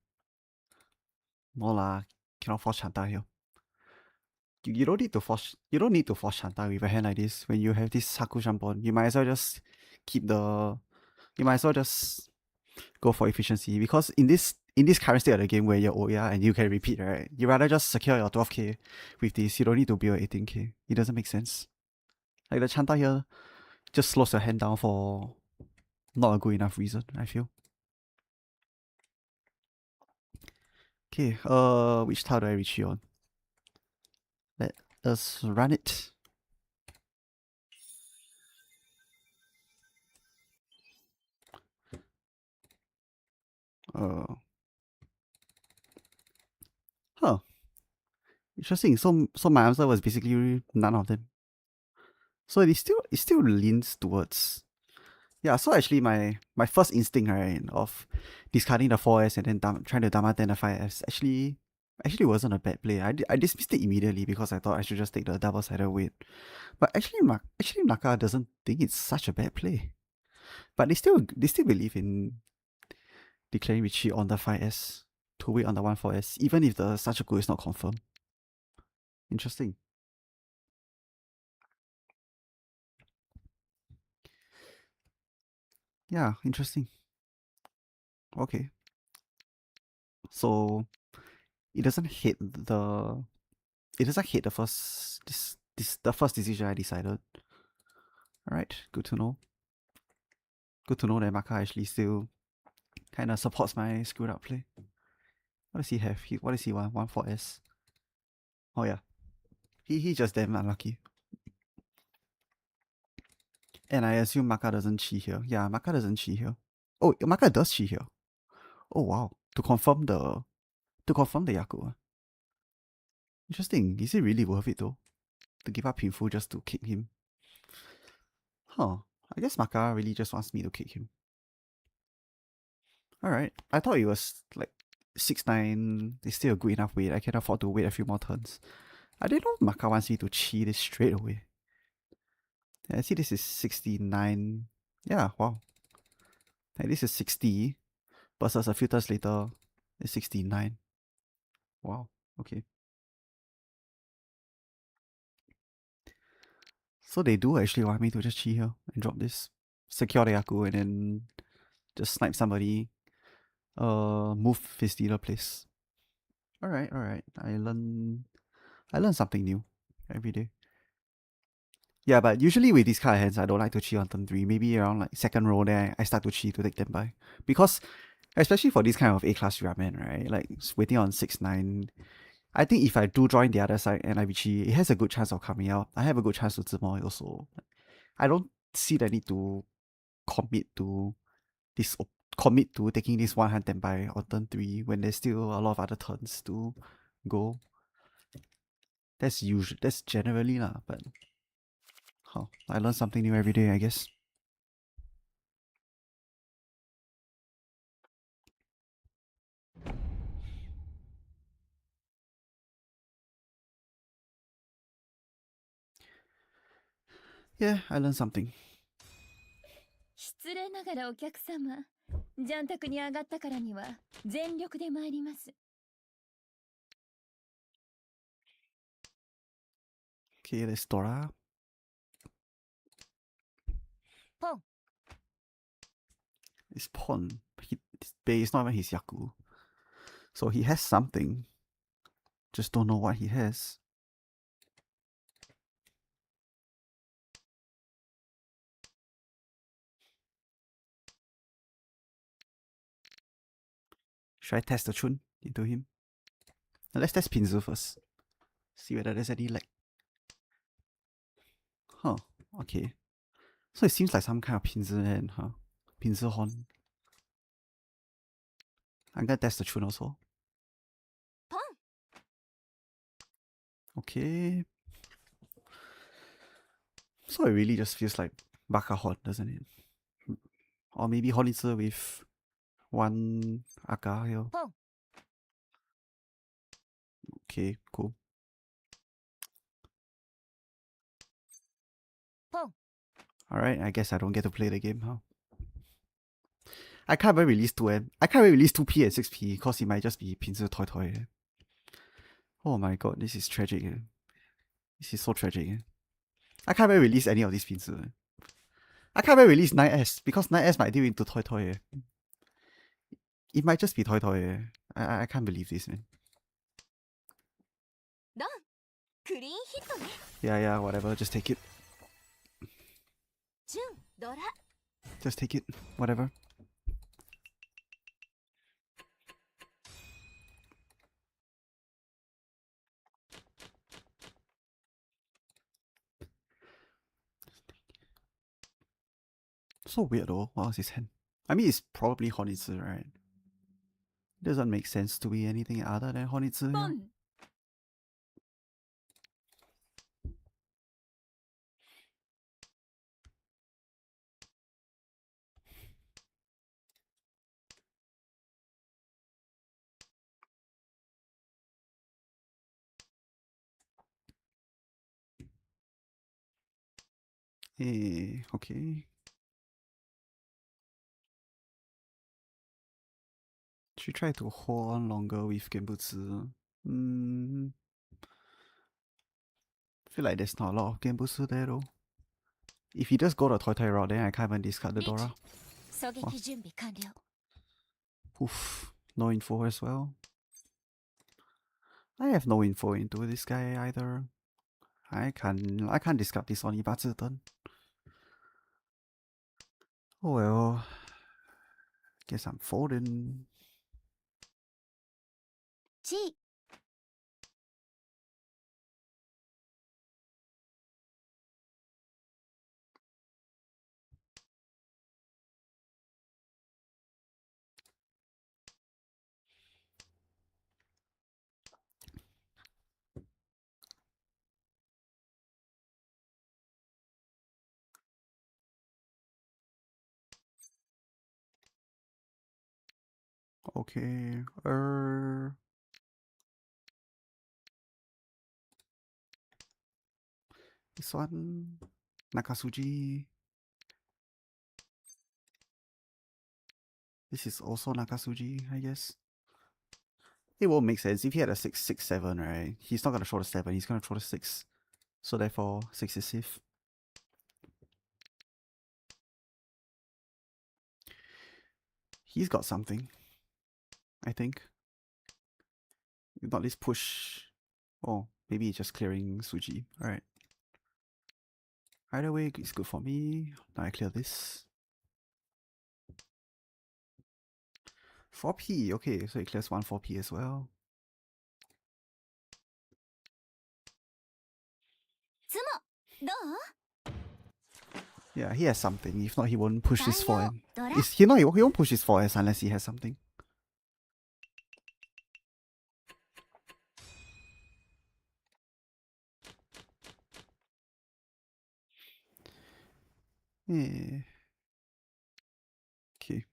No lah, cannot force Shanta here. You don't need to force. You don't need to force Shanta with a hand like this. When you have this Haku Shampon, you might as well just keep the. You might as well just go for efficiency, because in this current state of the game where you're Oya and you can repeat, right? You rather just secure your 12k with this. You don't need to build 18k. It doesn't make sense. Like the Chanta here just slows your hand down for not a good enough reason, I feel. Okay, which tile do I reach you on? Let us run it. Huh. Interesting. So my answer was basically none of them. So it still leans towards. Yeah, so actually my first instinct, right, of discarding the 4S and then trying to Damaten the 5S actually wasn't a bad play. I dismissed it immediately because I thought I should just take the double-sided weight. But actually Naka doesn't think it's such a bad play. But they still believe in declaring retreat on the 5S to wait on the 1-4S, even if the Sachaku is not confirmed. Interesting. Yeah, interesting. Okay. So it doesn't hit the first decision I decided. Alright, good to know. Good to know that Maka actually still kinda supports my screwed up play. What does he have? What does he want? 1-4S. Oh yeah. He just damn unlucky. And I assume Maka doesn't chi here. Yeah, Maka doesn't chi here. Oh, Maka does chi here. Oh wow. To confirm the Yaku. Interesting. Is it really worth it though? To give up Pinfu just to kick him? Huh. I guess Maka really just wants me to kick him. Alright. I thought it was like 6-9. It's still a good enough weight. I can afford to wait a few more turns. I didn't know Maka wants me to chi this straight away. Yeah, I see this is 69. Yeah, wow. Like this is 60 versus a few turns later it's 69. Wow, okay. So they do actually want me to just chi here and drop this. Secure the Yaku and then just snipe somebody. Move his dealer place. Alright. I learn something new every day. Yeah, but usually with these kind of hands, I don't like to chi on turn 3. Maybe around like second row, then I start to chi to take them by. Because, especially for this kind of A-class ramen, right? Like, waiting on 6-9. I think if I do join the other side and I chi, it has a good chance of coming out. I have a good chance to Zimo also. I don't see the need to commit to this commit to taking this one hand by on turn 3 when there's still a lot of other turns to go. That's generally lah, but I learn something new every day, I guess. Yeah, I learned something.
失礼ながらお客様、ジャン宅に上がったからには全力で参ります。
Okay, there's Dora.
Pon.
It's Pon. It's not even his Yaku. So he has something. Just don't know what he has. Should I test the Chun into him? Now let's test Pinzu first. See whether there's any lag. Huh, okay. So it seems like some kind of Pinzu hand, huh? Pinzu horn. I'm gonna test the Chun also.
Pon.
Okay. So it really just feels like Baka horn, doesn't it? Or maybe Hornitzer with one Aka here.
Pon.
Okay, cool.
Pon.
Alright, I guess I don't get to play the game, huh? I can't even release 2M. I can't even release 2P and 6P because it might just be Pinzu Toy Toy. Oh my god, this is tragic. This is so tragic. I can't even release any of these Pinzu. I can't even release 9S because 9S might deal into Toy Toy. It might just be Toy Toy. I can't believe this, man.
Done. Clean hit ね。
Yeah, whatever. Just take it.
ジュン、ドラ。
Just take it. Whatever. So weird though. What was his hand? I mean, it's probably Honitsu, right? Doesn't make sense to be anything other than Honitsu. Yeah?
ポン。
Okay. Should try to hold on longer with Genbutsu. Feel like there's not a lot of Genbutsu there though. If he just go the Toy Toy route, then I can't even discard the Dora.
狙撃準備完了。
Oof. No info as well. I have no info into this guy either. I can't discard this on Ibatsu turn. Oh well. Guess I'm folding.
G。Okay.
This one. Nakasuji. This is also Nakasuji, I guess. It won't make sense. If he had a 6-6-7, right? He's not gonna throw the 7, he's gonna throw the 6. So therefore, 6 is safe. He's got something, I think. Not this push. Oh, maybe he's just clearing Suji. Alright. Either way, it's good for me. Now I clear this. 4p, okay, so it clears one 4p as well. Yeah, he has something. If not, he won't push his 4M. He won't push his 4S unless he has something. Yeah. Okay.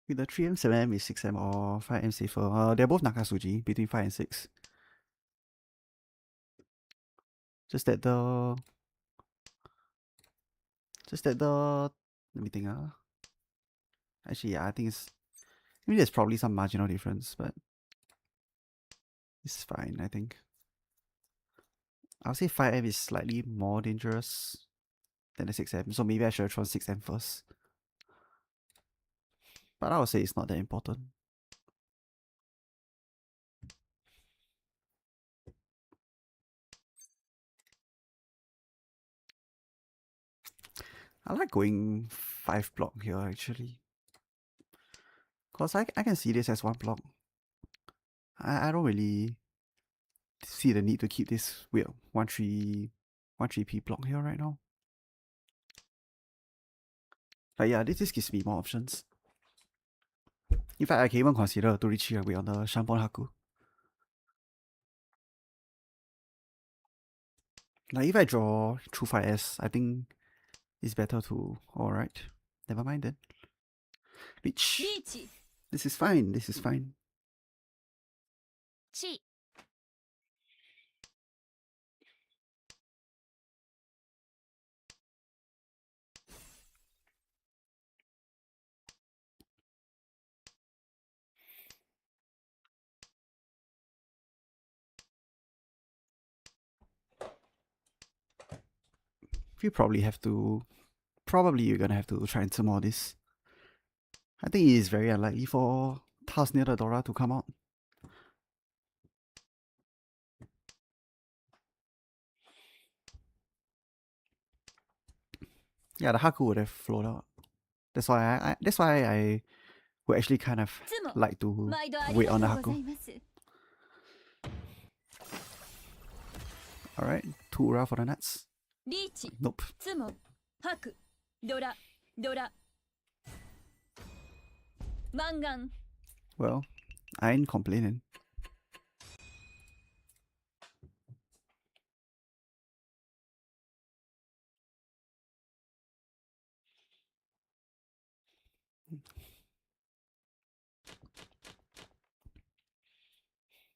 With the 3M, 7M is 6M or 5M safer. They're both Nakasuji between 5 and 6. Just that the let me think. Actually, yeah, I think maybe there's probably some marginal difference, but it's fine, I think. I'll say 5M is slightly more dangerous than the 6M, so maybe I should have thrown 6M first. But I would say it's not that important. I like going 5 block here actually. Because I can see this as 1 block. I don't really see the need to keep this weird 1-3p block here right now. But yeah, this gives me more options. In fact, I can even consider 2-3 away on the Shanpon Haku. Like if I draw through 5S, I think it's better to... Alright, never mind then. Reach. This is fine, this is fine. You probably have to... Probably you're gonna have to try and summon this. I think it is very unlikely for Taos near the Dora to come out. Yeah, the Haku would have flowed out. That's why I would actually kind of like to wait on the Haku. Alright, 2 Ura for the nuts. Nope. Well, I ain't complaining.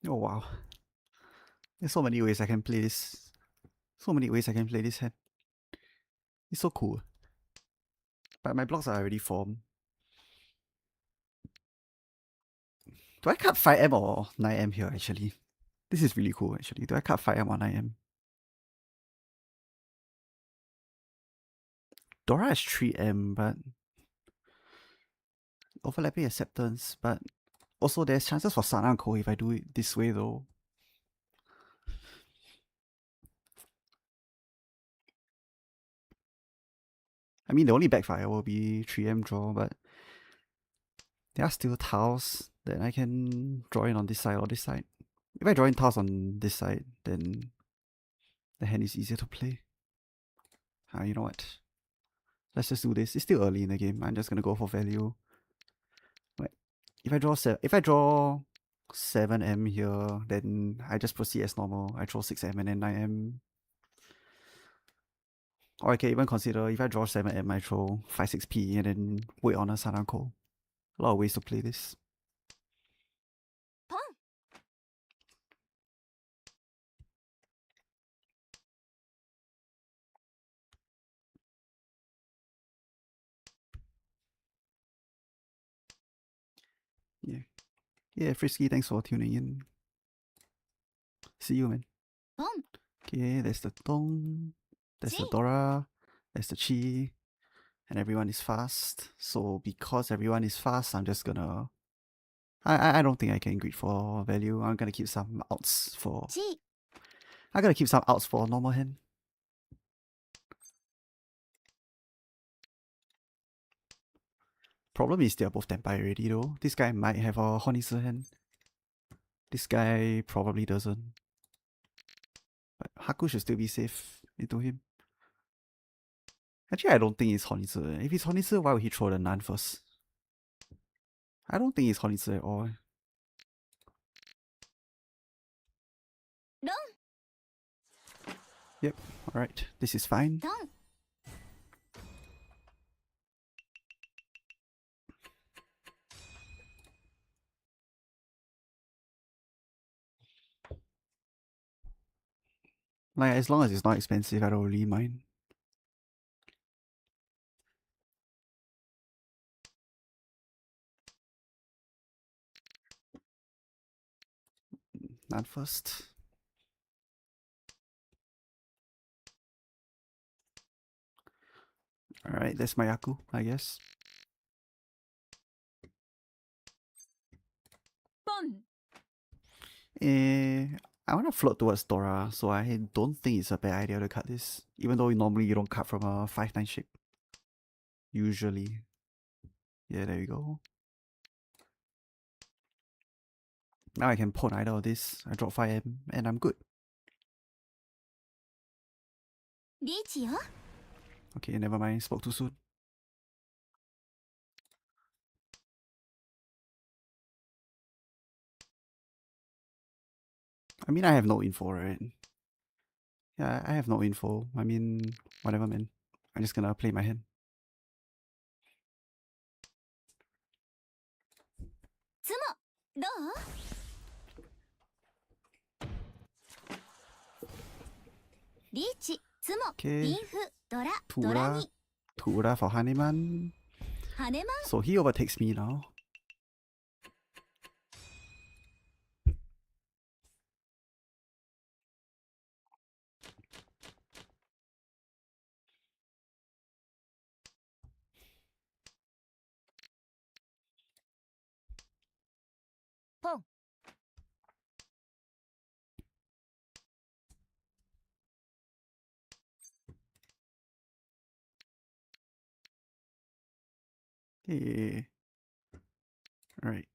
Oh wow. There's so many ways I can play this. So many ways I can play this hand. It's so cool. But my blocks are already formed. Do I cut 5M or 9M here actually? This is really cool actually. Do I cut 5M or 9M? Dora is 3M, but overlapping acceptance, but also there's chances for Sananko if I do it this way though. I mean the only backfire will be 3M draw, but there are still tiles that I can draw in on this side or this side. If I draw in tiles on this side, then the hand is easier to play. You know what? Let's just do this. It's still early in the game. I'm just gonna go for value. Right. If I draw 7M here, then I just proceed as normal. I draw 6M and then 9M. Or I can even consider if I draw 7M, I throw 5-6P and then wait on a Sananko. A lot of ways to play this. Yeah. Yeah, Frisky, thanks for tuning in. See you, man.
ポン
Okay, there's the Tong, there's the
Chi.
Dora, there's the Chi, and everyone is fast. So because everyone is fast, I'm just gonna. I don't think I can greed for value. I'm gonna keep some outs for.
ち
I'm gonna keep some outs for normal hand. Problem is they're both Tempai already though. This guy might have a Honeysu hand. This guy probably doesn't. But Haku should still be safe into him. Actually, I don't think it's Honitsu. If it's Honitsu, why would he throw the Nan first? I don't think it's Honitsu at all.
ロ
Yep, alright. This is fine.
ンドン
Like, as long as it's not expensive, I don't really mind. Nan first. Alright, that's my Yaku, I guess.
ポン
I want to float towards Dora, so I don't think it's a bad idea to cut this. Even though normally you don't cut from a 5-9 shape. Usually. Yeah, there you go. Now I can pawn either of this. I drop 5M and I'm good.
リーチよ
Okay, never mind. Spoke too soon. I mean, I have no info, right? Yeah, I have no info. I mean, whatever, man. I'm just gonna play my hand.
ツモどうリーチツモ
Okay.
リンフドラドラ
Tura.
ニ
Tura for Haneman.
ハネマン
So he overtakes me now.
Pong.
Yeah. Right.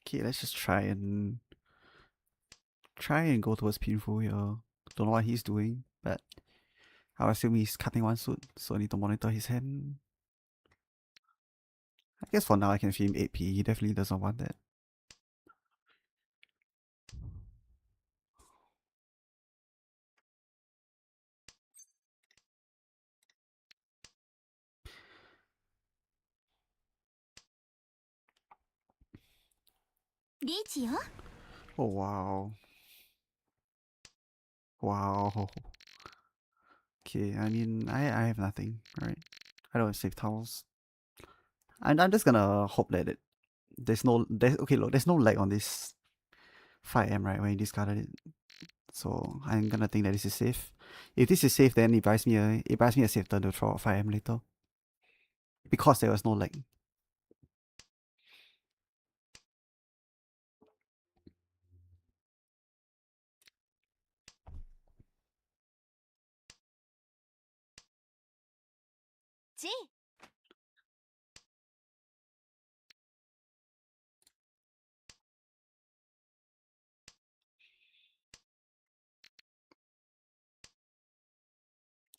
Okay, let's just try and go towards Pinful here. Don't know what he's doing, but I'll assume he's cutting one suit, so I need to monitor his hand. I guess for now I can feel him 8p. He definitely doesn't want that.
リーチよ
Oh wow. Wow. Okay, I mean, I have nothing, right? I don't have safe towels. I'm just gonna hope that okay, look, there's no lag on this 5M, right, when you discarded it. So I'm gonna think that this is safe. If this is safe, then it buys me a safe turn to throw out 5M later. Because there was no lag.
Chi.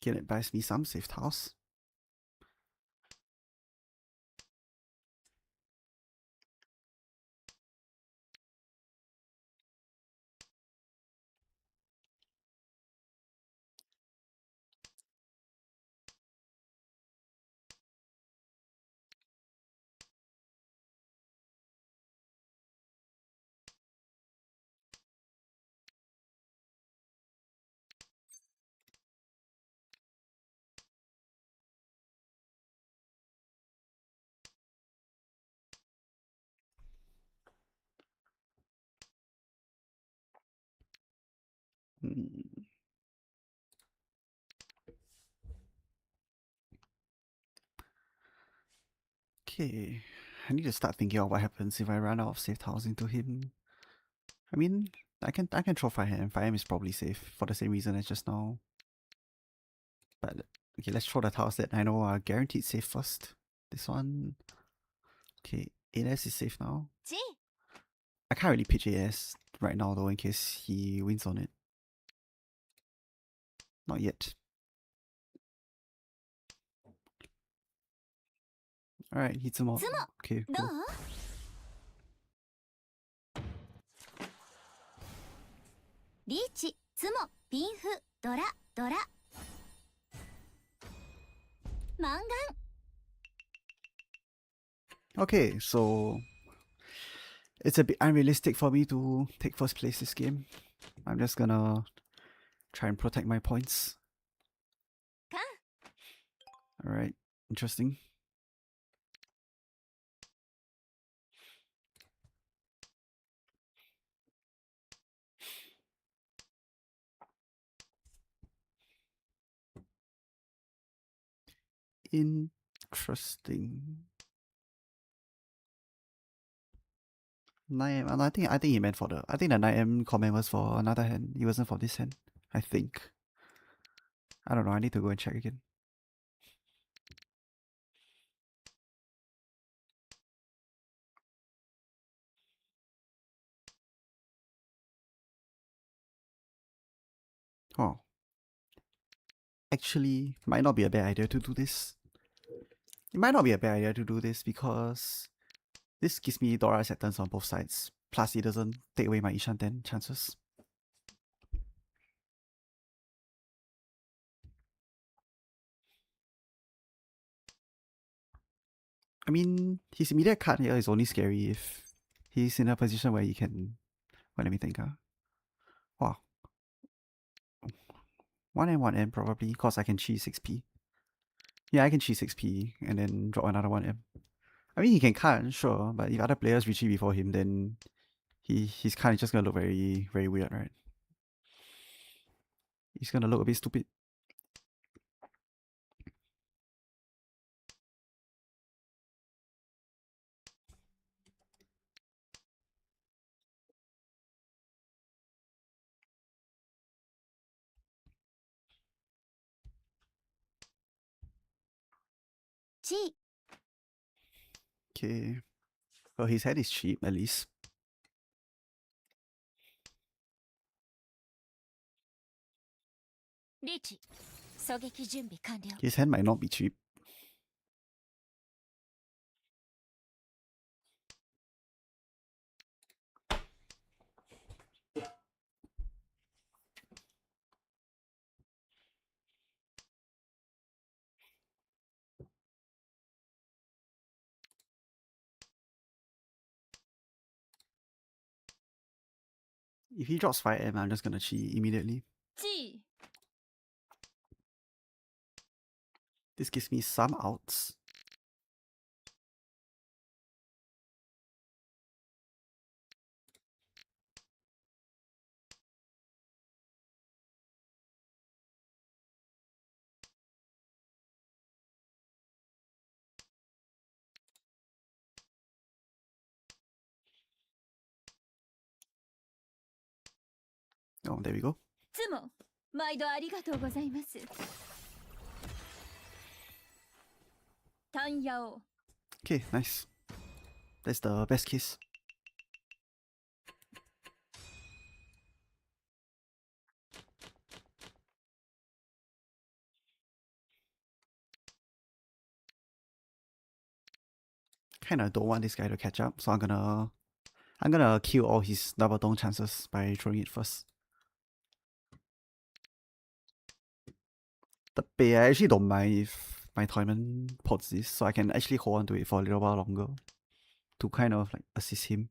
Can it buys me some safe tiles? Okay, I need to start thinking of what happens if I run out of safe tiles into him. I mean, I can throw 5M. 5M is probably safe for the same reason as just now. But okay, let's throw the tiles that I know are guaranteed safe first. This one. Okay, AS is safe now. I can't really pitch AS right now though in case he wins on it. Not yet. Alright, hits him all. Okay, cool.
リーチ、ツモ、ピンフ、ドラ、ドラ。マンガン。
Okay, so it's a bit unrealistic for me to take first place this game. I'm just gonna try and protect my points. Alright, interesting. Interesting. 9M. I think he meant for the. I think the 9M comment was for another hand. It wasn't for this hand. I think. I don't know. I need to go and check again. Oh. Actually, might not be a bad idea to do this. It might not be a bad idea to do this because this gives me Dora acceptance on both sides. Plus, it doesn't take away my Ishanten chances. I mean, his immediate card here is only scary if he's in a position where he can. Well, let me think. Wow. 1M, 1M probably, because I can cheese 6p. Yeah, I can cheese 6p and then drop another 1M. I mean, he can cut, sure, but if other players retreat before him, then he's kind of just gonna look very, very weird, right? He's gonna look a bit stupid. Okay. Well, his head is cheap, at least. His hand might not be cheap. If he drops 5M, I'm just gonna cheat immediately. This gives me some outs. Oh, there we go.
つも毎度ありがとうございます。タンヤオ。
Okay, nice. That's the best case. Kinda don't want this guy to catch up, so I'm gonna kill all his double dong chances by throwing it first. The pay, I actually don't mind if my tournament pots this, so I can actually hold on to it for a little while longer to kind of like assist him.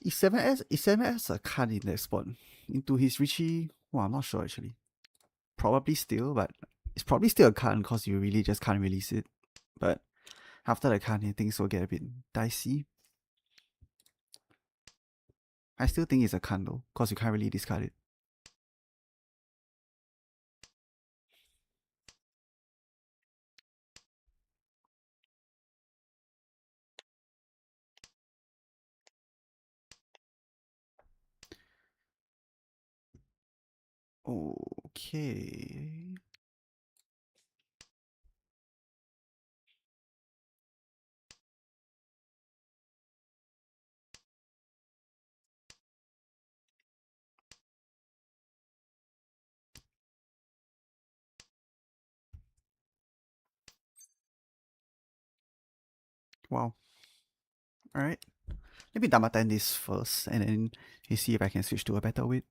Is 7S a card in that spot? Into his Richie? Well, I'm not sure actually. Probably still, but it's probably still a card because you really just can't release it. But After the Kane, things will get a bit dicey. I still think it's a Kan though, because you can't really discard it. Okay. Wow. Alright. Let me Damatan this first, and then you see if I can switch to a better weight.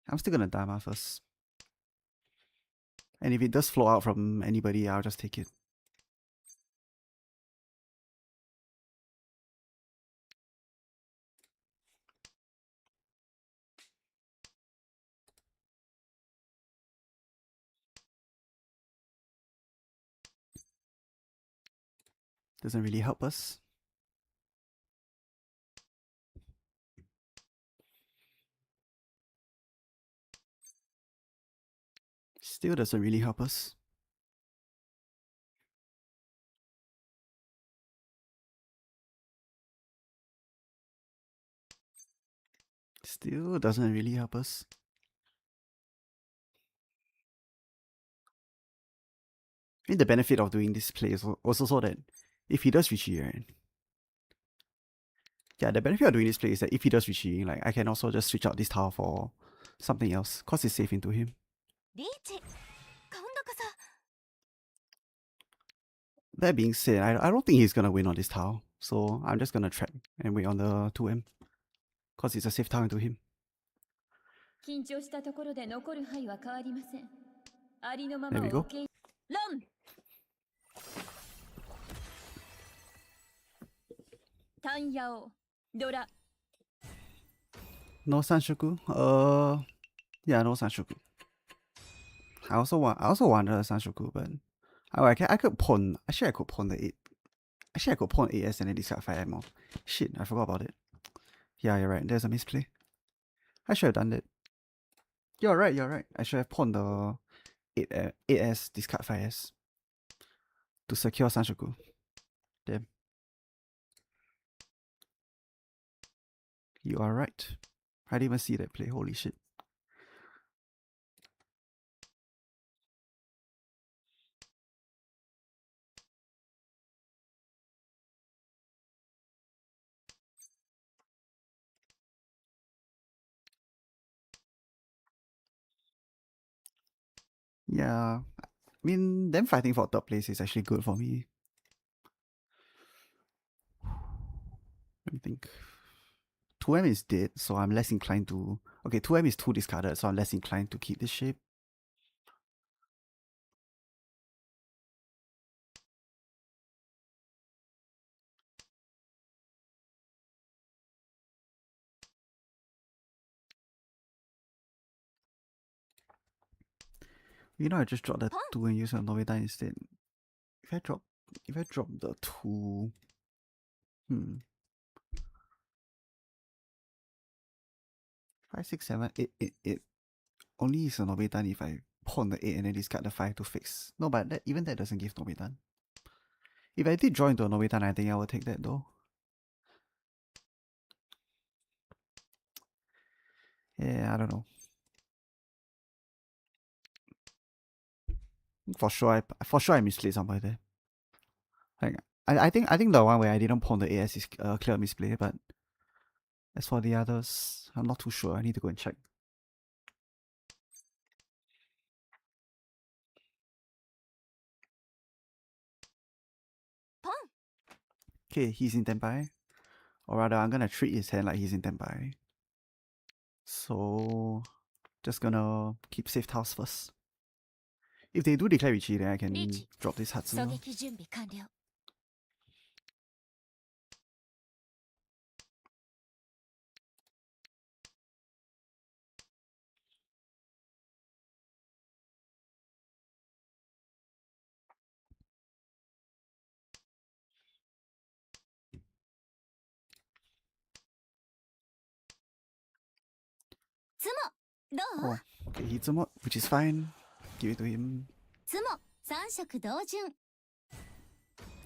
I'm still gonna Dama first. And if it does flow out from anybody, I'll just take it. Doesn't really help us. Still doesn't really help us. Still doesn't really help us. I mean, the benefit of doing this play is also so that if he does Richie, right? Yeah, the benefit of doing this play is that if he does Richie, like I can also just switch out this tile for something else, cause it's safe into him.
リーチ、今度こそ。
That being said, I don't think he's gonna win on this tile, so I'm just gonna trap and wait on the 2M, cause it's a safe tile into him.
緊張したところで残る範囲は変わりません。ありのま
There
ま
we
を
go.
受けロンタンヤオドラ
No Sanshoku? Yeah, no Sanshoku. I also wanted a Sanshoku, but I could pawn. Actually, I could pawn the 8. Actually, I could pawn AS and then discard 5 ammo. Shit, I forgot about it. Yeah, you're right. There's a misplay. I should have done that. You're right. I should have pawned the 8S, discard 5S to secure Sanshoku. Damn. You are right. I didn't even see that play. Holy shit. Yeah. I mean, them fighting for third place is actually good for me. Let me think. 2M is dead, so I'm less inclined to... Okay, 2M is 2 discarded, so I'm less inclined to keep this shape. You know, I just dropped the 2 and use a Novita instead. If I drop the 2... 5, 6, 7, 8, 8, 8. Only is a Nobitan if I pawn the 8 and then discard the 5 to fix. No, but even that doesn't give Nobitan. If I did draw into a Nobitan, I think I will take that though. Yeah, I don't know. For sure, I misplayed somewhere there. Like, I think the one where I didn't pawn the AS is a clear misplay, but as for the others, I'm not too sure. I need to go and check. Okay, he's in Tenpai. Or rather, I'm gonna treat his hand like he's in Tenpai. So, just gonna keep safe tiles first. If they do declare Richie, then I can drop this
狙
Hatsune.
撃準備完了。どう
Oh, okay, Hitsumo, which is fine. Give it to him.
つも3色同順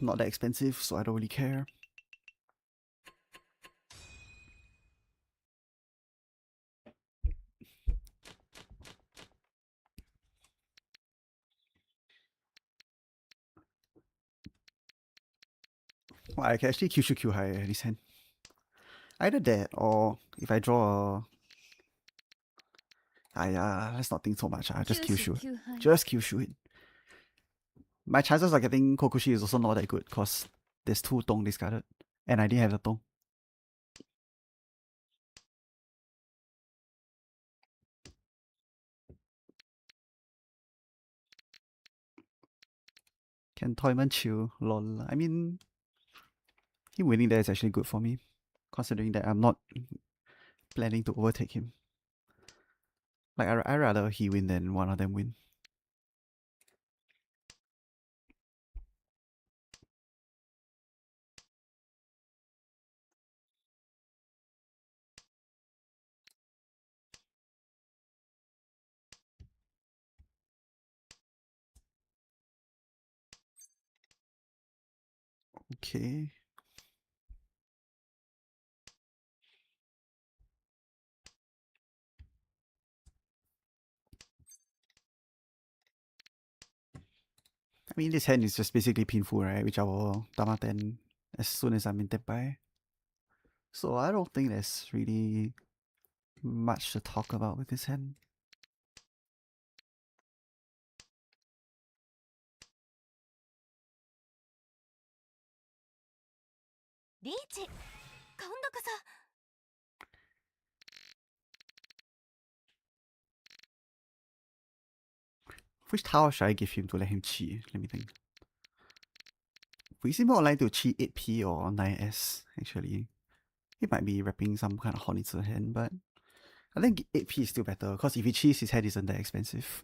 Not that expensive, so I don't really care. Well, I can actually Kyushu Q high this hand. Either that, or if I draw a... let's not think so much. Just
九死
Kyushu.
九敗
Just Kyushu it. My chances of getting Kokushi is also not that good, because there's 2 Tong discarded. And I didn't have the Tong. Can Toyman chill? Lol. I mean, him winning there is actually good for me, considering that I'm not planning to overtake him. Like, I rather he win than one of them win. Okay. I mean, this hand is just basically painful, right? Which I will Damaten as soon as I'm in Tepai. So I don't think there's really much to talk about with this hand.
リーチ今度こそ
Which tower should I give him to let him chi? Let me think. We seem more likely to chi 8p or 9s, actually. He might be repping some kind of Honitsu hand, but I think 8p is still better, because if he cheese, his head isn't that expensive.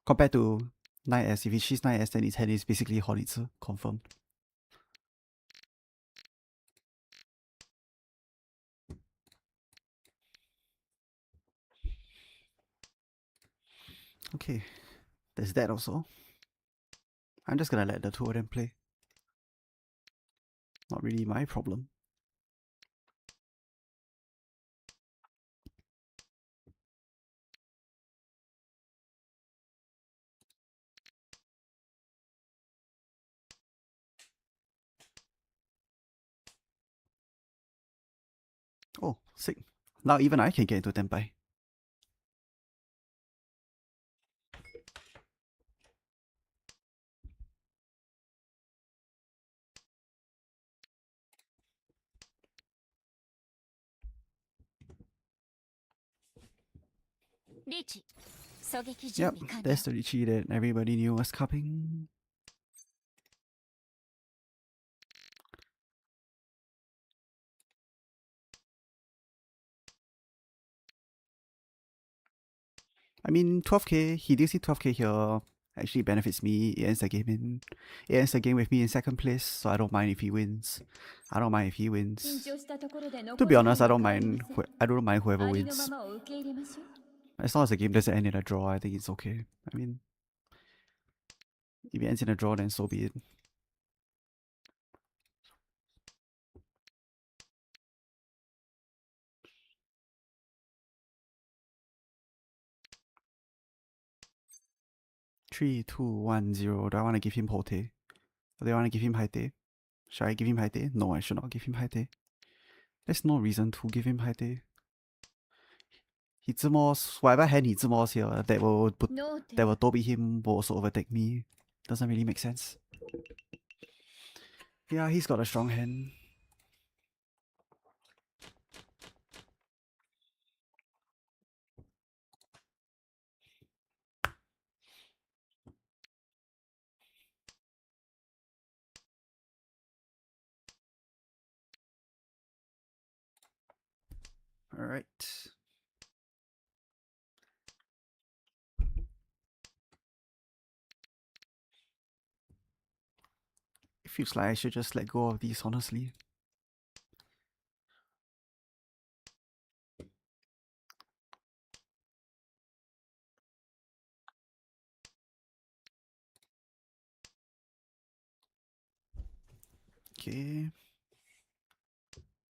Compared to 9s, if he cheese 9s, then his head is basically Honitsu, confirmed. Okay, there's that also. I'm just gonna let the 2 of them play. Not really my problem. Oh, sick. Now even I can get into Tenpai. Yep, there's the Richie that everybody knew was coming. I mean, 12k, he did see 12k here actually benefits me. It ends the game with me in second place, so I don't mind if he wins. I don't mind if he wins.
緊張したところで
To
残
be
り
honest, I
は
don't
変わり
mind.
ません
I don't mind whoever
ありの
wins.
ままを受け入れましょう
As long as the game doesn't end in a draw, I think it's okay. I mean, if it ends in a draw, then so be it. Three, two, 1, 0. Do I want to give him Hote? Or do I want to give him Haite? Should I give him Haite? No, I should not give him Haite. There's no reason to give him Haite. Whatever hand Hitsumo's here, that will
ノーテ
Toby him will also overtake me. Doesn't really make sense. Yeah, he's got a strong hand. Alright. It feels like I should just let go of these, honestly. Okay.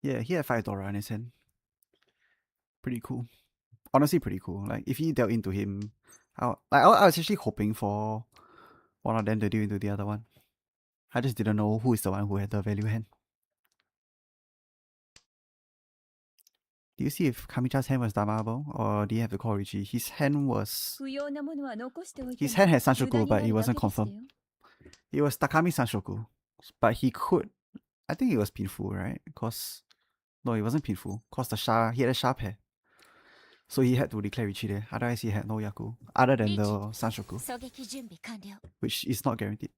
Yeah, he had 5 Dora in his hand. Pretty cool. Honestly, pretty cool. Like, if he dealt into him, I was actually hoping for one of them to deal into the other one. I just didn't know who is the one who had the value hand. Do you see if Kamicha's hand was damable, or do you have to call Richie? His hand was...
不要なものは残しておいて
His
も
hand had
無駄
Sanshoku,
に
but
な
it
るだ
wasn't
けでした
confirmed.
よ
It was Takami Sanshoku, but he could... I think it was Pinfu, right? Because... No, it wasn't Pinfu, because he had a sharp hair. So he had to declare Richie there, otherwise he had no Yaku, other than the Sanshoku,
狙撃準備完了
which is not guaranteed.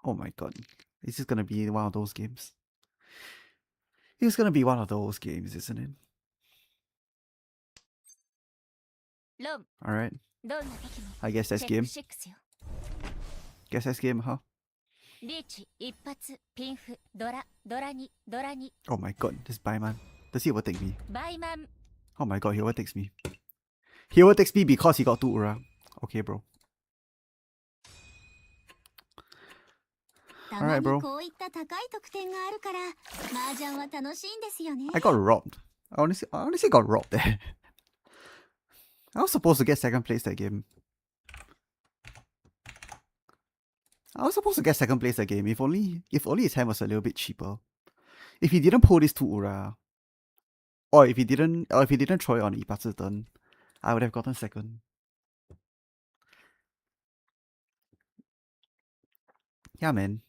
Oh my god. This is gonna be one of those games. It's gonna be one of those games, isn't it?
ロン
Alright.
どんな時も
I guess
チ
that's
ェッ
game.
ク6よ
Guess that's game, huh?
リーチ一発ピンフドラドラ2ドラ2
Oh my god, this Baiman. Does he overtake me?
バイマン
Oh my god, he overtakes me. He overtakes me because he got 2 Ura. Okay, bro.
た
Alright,
ま
bro.
にこういった高い得点があるから麻雀は楽しいんですよね
I got robbed. I honestly got robbed there. I was supposed to get second place that game. I was supposed to get second place that game if only his hand was a little bit cheaper. If he didn't pull this 2 Ura, or if he didn't throw it on Ipatsu's turn, I would have gotten second. Yeah, man.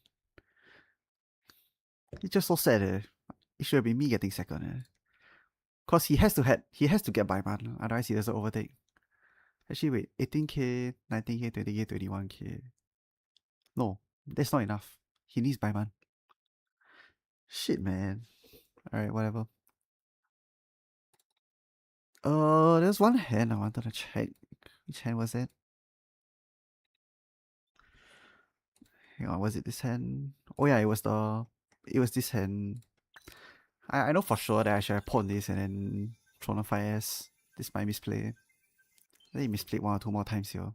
It's just so sad. It should have been me getting second. Cause he has to get by man, otherwise he doesn't overtake. Actually, wait, 18k, 19k, 20k, 21k. No, that's not enough. He needs by man. Shit, man. Alright, whatever. There's one hand I wanted to check. Which hand was that? Hang on, was it this hand? Oh yeah, it was this hand. I know for sure that I should have pawned this and then thrown a 5S. This might misplay. I think he misplayed 1 or 2 more times here.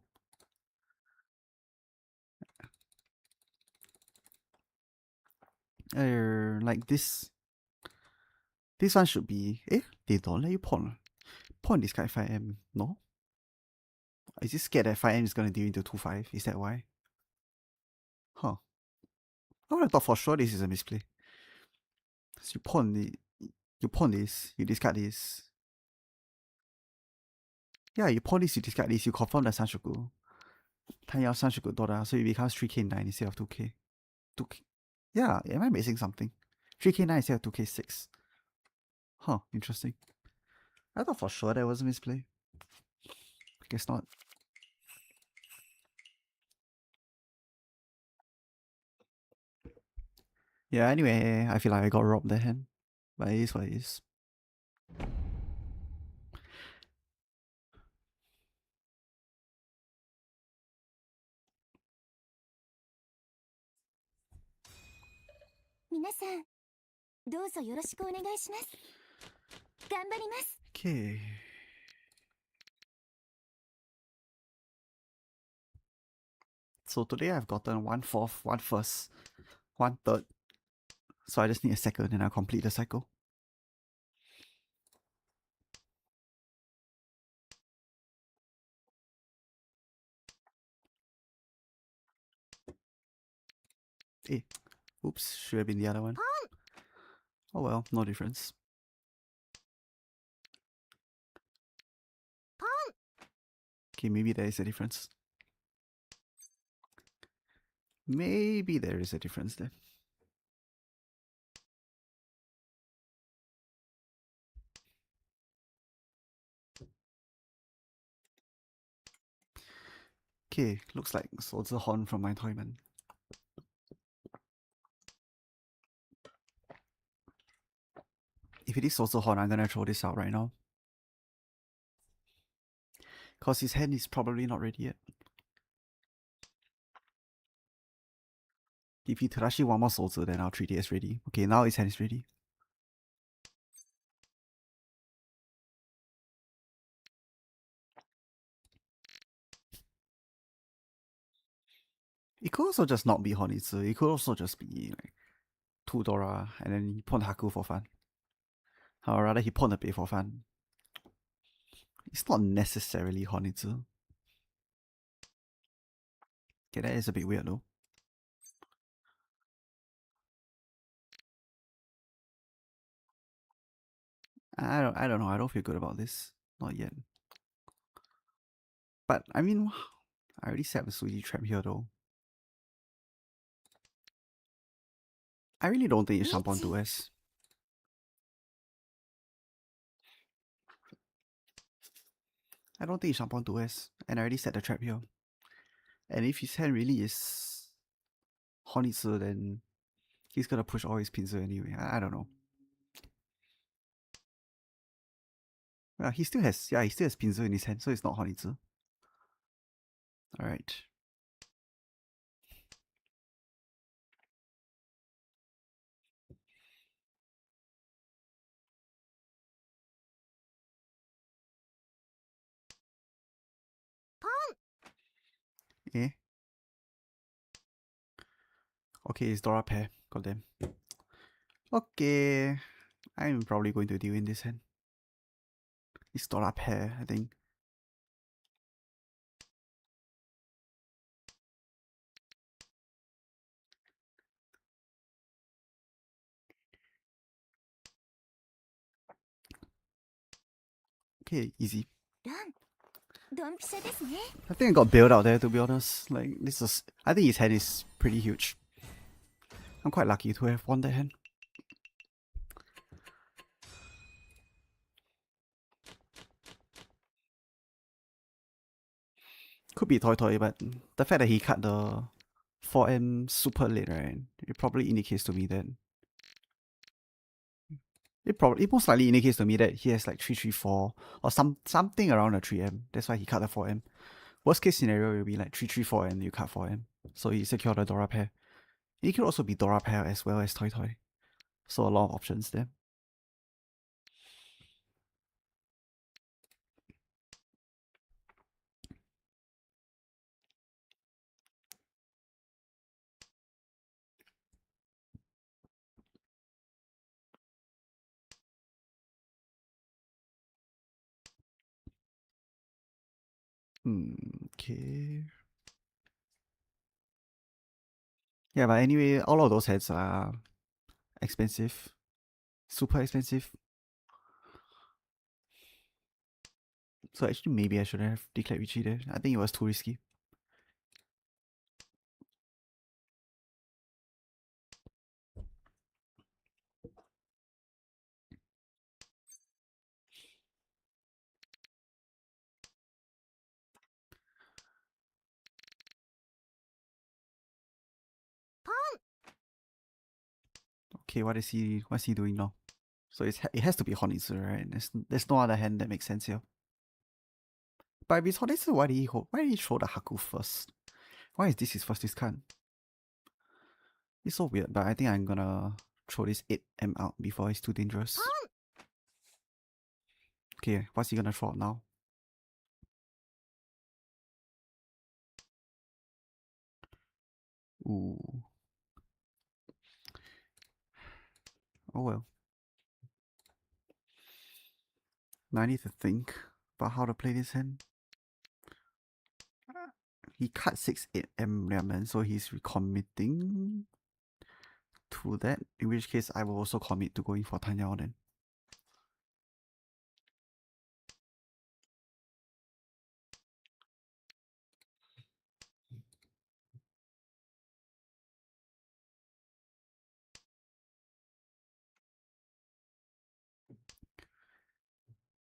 Like this. This one should be... they don't let you pawn. Pawn this guy 5M. No? Is he scared that 5M is gonna deal into 2-5? Is that why? Huh. I would have thought for sure this is a misplay. So you pawn this, you discard this. Yeah, you pawn this, you discard this, you confirm the Sanshoku. 他要 Sanshoku Dora, so it becomes 3k9 instead of 2k. 2k. Yeah, am I missing something? 3k9 instead of 2k6. Huh, interesting. I thought for sure that was a misplay. Guess not. Yeah, anyway, I feel like I got robbed that hand. But it is what it is. Okay. So today I've gotten 1/4, 1/1, 1/3. So I just need a second and I'll complete the cycle. Oops, should have been the other one. Oh well, no difference. Okay, maybe there is a difference. Maybe there is a difference there. Okay, looks like Swords Horn from my Toyman. If it is Swords Horn, I'm gonna throw this out right now. Cause his hand is probably not ready yet. If he Terashi one more Swords, then our 3DS ready. Okay, now his hand is ready. It could also just not be Honitsu. It could also just be like 2 Dora and then he pawned Haku for fun. Or rather, he pawned a Bei for fun. It's not necessarily Honitsu. Okay, that is a bit weird though. I don't know. I don't feel good about this. Not yet. But I mean, I already set the Suji trap here though. I really don't think it's Shampoo 2S. I don't think it's Shampoo 2S. And I already set the trap here. And if his hand really is Honitsu, then he's gonna push all his pincer anyway. I don't know. He still has pincer in his hand, so it's not Honitsu. Alright. Eh? Okay, it's Dora pair. Goddamn. Okay. I'm probably going to deal in this hand. It's Dora pair, I think. Okay, easy.
ドンピシャですね。
I think I got bailed out there, to be honest. Like, this is... I think his hand is pretty huge. I'm quite lucky to have won that hand. Could be Toy Toy, but the fact that he cut the 4M super late, right? It probably indicates to me that... It most likely indicates to me that he has like 334 or something around the 3M. That's why he cut the 4M. Worst case scenario will be like 334 and you cut 4M. So he secured the Dora pair. It could also be Dora pair as well as Toy Toy. So a lot of options there. Okay. Yeah, but anyway, all of those heads are expensive. Super expensive. So actually maybe I should have declared Richie there. I think it was too risky. Okay, what's he doing now? So it has to be Honitsu, right? There's no other hand that makes sense here. But if it's Honitsu, why did he throw the Haku first? Why is this his first discard? It's so weird, but I think I'm gonna throw this 8M out before it's too dangerous. Okay, what's he gonna throw out now? Ooh. Oh well. Now I need to think about how to play this hand. He cut 6-8M Liamen, so he's recommitting to that. In which case, I will also commit to going for Tanya then.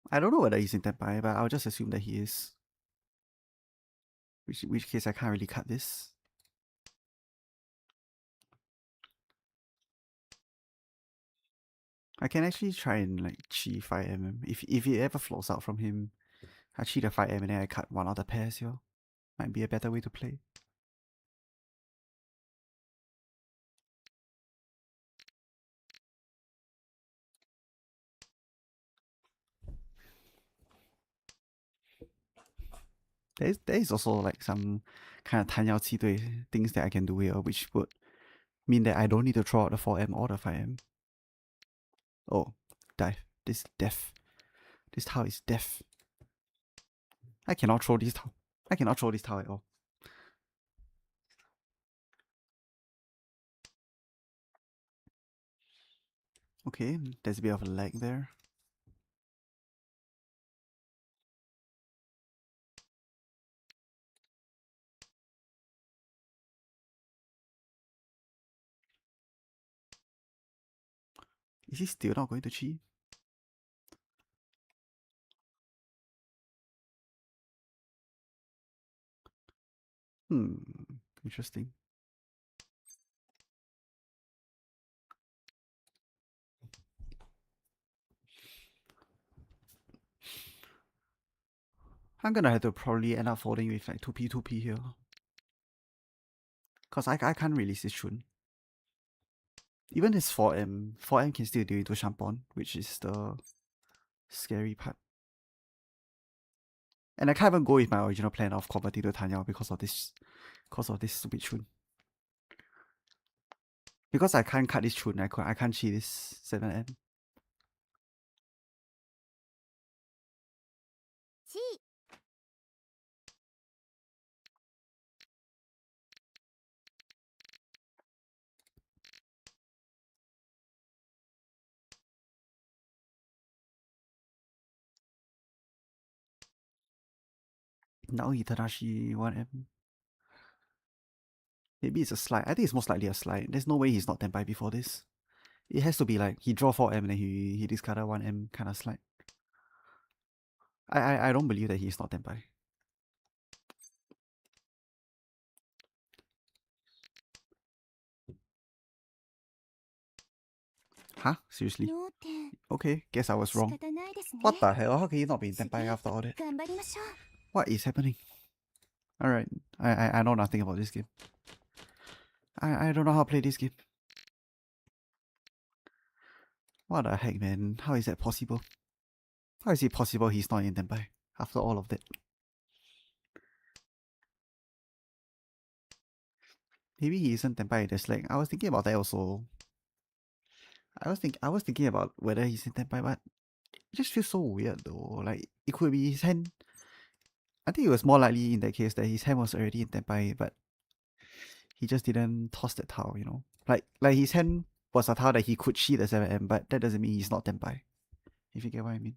I don't know whether he's in Tenpai, but I'll just assume that he is. Which case I can't really cut this. I can actually try and like chi 5M. If it ever flows out from him, I chi the 5M and then I cut one of the pairs here. Might be a better way to play. There is also like some kind of 弹药气队 things that I can do here, which would mean that I don't need to throw out the 4M or the 5M. Oh, dive. This death. This tile is death. I cannot throw this tile. I cannot throw this tile at all. Okay, there's a bit of a lag there. Is he still not going to cheat? Interesting. I'm gonna have to probably end up folding with like 2p, 2p here. Because I can't release this Shun. Even this 4M can still do into Shampon, which is the scary part. And I can't even go with my original plan of converting to Tanya because of this stupid Shun. Because I can't cut this Shun, I can't cheat this 7M. Now Itadashi 1M. Maybe it's a slide. I think it's most likely a slide. There's no way he's not Tenpai before this. It has to be like he draw 4M and then he discarded 1M kind of slide. I don't believe that he's not Tenpai. Huh? Seriously? Okay, guess I was wrong. What the hell? How can you not be Tenpai after all that? What is happening? Alright, I know nothing about this game. I don't know how to play this game. What the heck, man? How is that possible? How is it possible he's not in Tenpai after all of that? Maybe he isn't Tenpai, there's like, I was thinking about that also. I was thinking about whether he's in Tenpai, but it just feels so weird though. Like, it could be his hand. I think it was more likely in that case that his hand was already in Tenpai, but he just didn't toss that tile, you know? Like his hand was a tile that he could cheat the 7M, but that doesn't mean he's not Tenpai. If you get what I mean.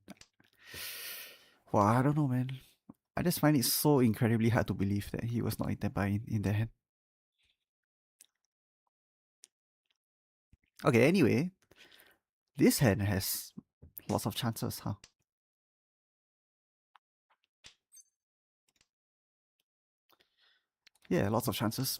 Wow, I don't know, man. I just find it so incredibly hard to believe that he was not in Tenpai in that hand. Okay, anyway. This hand has lots of chances, huh? Yeah, lots of chances.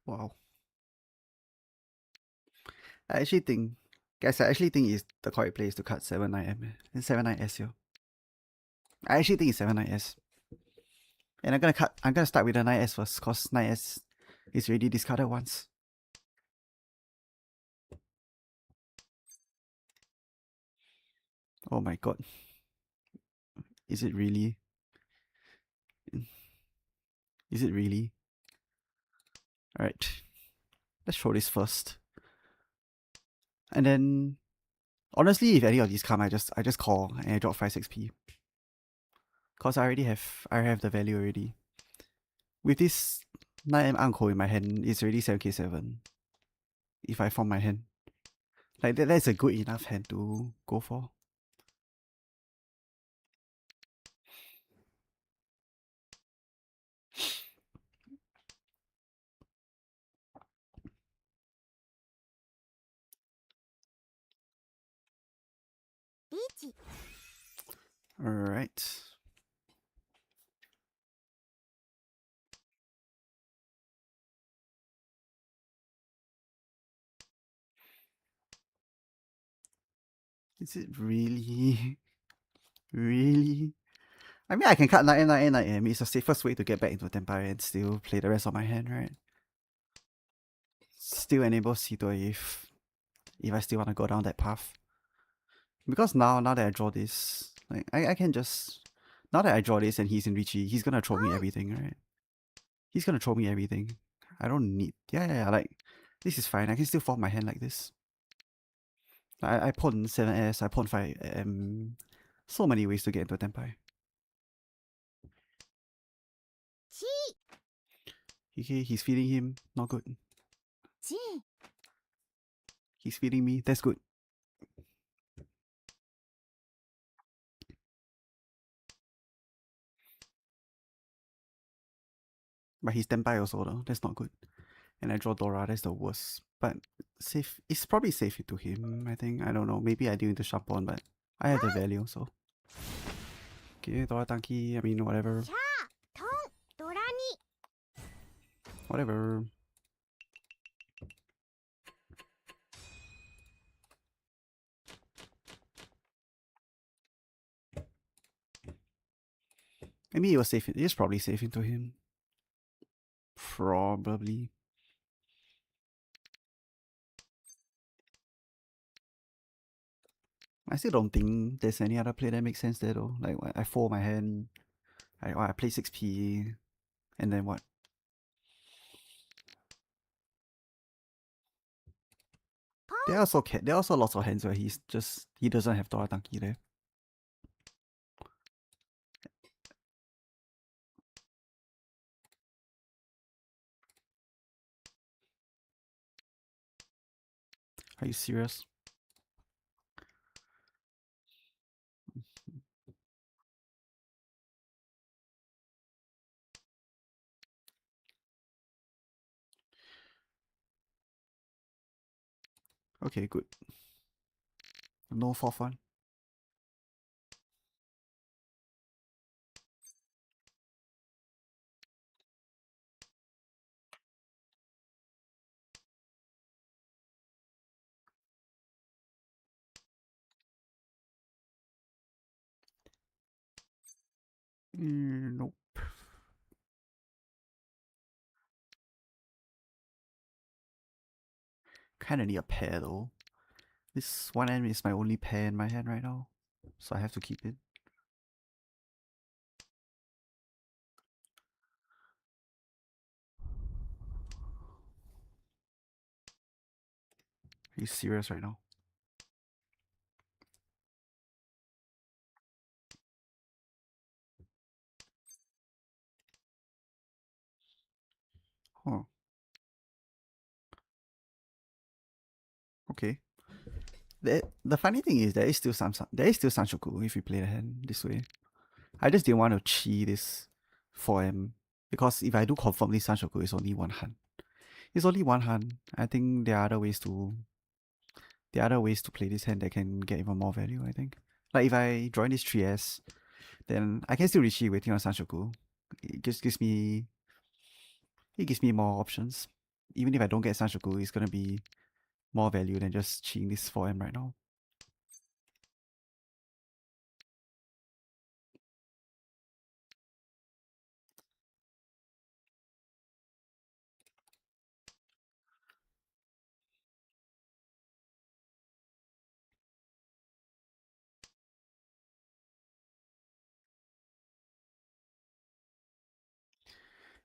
Wow. I actually think, guys, I actually think it's the correct place to cut 7-9M and 7-9S here. I actually think it's 7-9S. And I'm gonna start with the 9S first, cause 9S is already discarded once. Oh my god. Is it really? Is it really? Alright. Let's show this first. And then honestly, if any of these come, I just call and I drop 5-6p. Cause I have the value already. With this 9M Uncle in my hand, it's already 7k7. If I form my hand. Like that's a good enough hand to go for. Alright. Is it really? Really? I mean, I can cut 9M. It's the safest way to get back into Tenpai and still play the rest of my hand, right? Still enable C2 if I still want to go down that path. Because now that I draw this, like I can just... Now that I draw this and he's in Richie, he's gonna throw me everything, right? He's gonna throw me everything. I don't need... Yeah, like... This is fine. I can still form my hand like this. I pawn 7S, I pawn 5M. So many ways to get into a Tenpai. Okay, he's feeding him. Not good. He's feeding me. That's good. But he's Tenpai also though. That's not good. And I draw Dora. That's the worst. But safe. It's probably safe to him, I think. I don't know. Maybe I deal into Sharpon, but I have the value, so. Okay, Dora Tanki. I mean, whatever. Whatever. Maybe it was safe. It is probably safe into him. Probably. I still don't think there's any other play that makes sense there though. Like, I fold my hand. I play 6p. And then what? There are also lots of hands where he doesn't have Dora Tanki there. Are you serious? Okay, good. No fourth one. Nope. Kinda need a pair though. This 1M is my only pair in my hand right now. So I have to keep it. Are you serious right now? Huh. Okay. The funny thing is there is still Sanshoku if you play the hand this way. I just didn't want to chi this 4M. Because if I do confirm this Sanshoku, it's only one hand. It's only one hand. I think there are other ways to play this hand that can get even more value, I think. Like if I join this 3S, then I can still Rishi waiting on Sanshoku. It just gives me more options. Even if I don't get Sanshoku, it's gonna be more value than just cheating this 4M right now.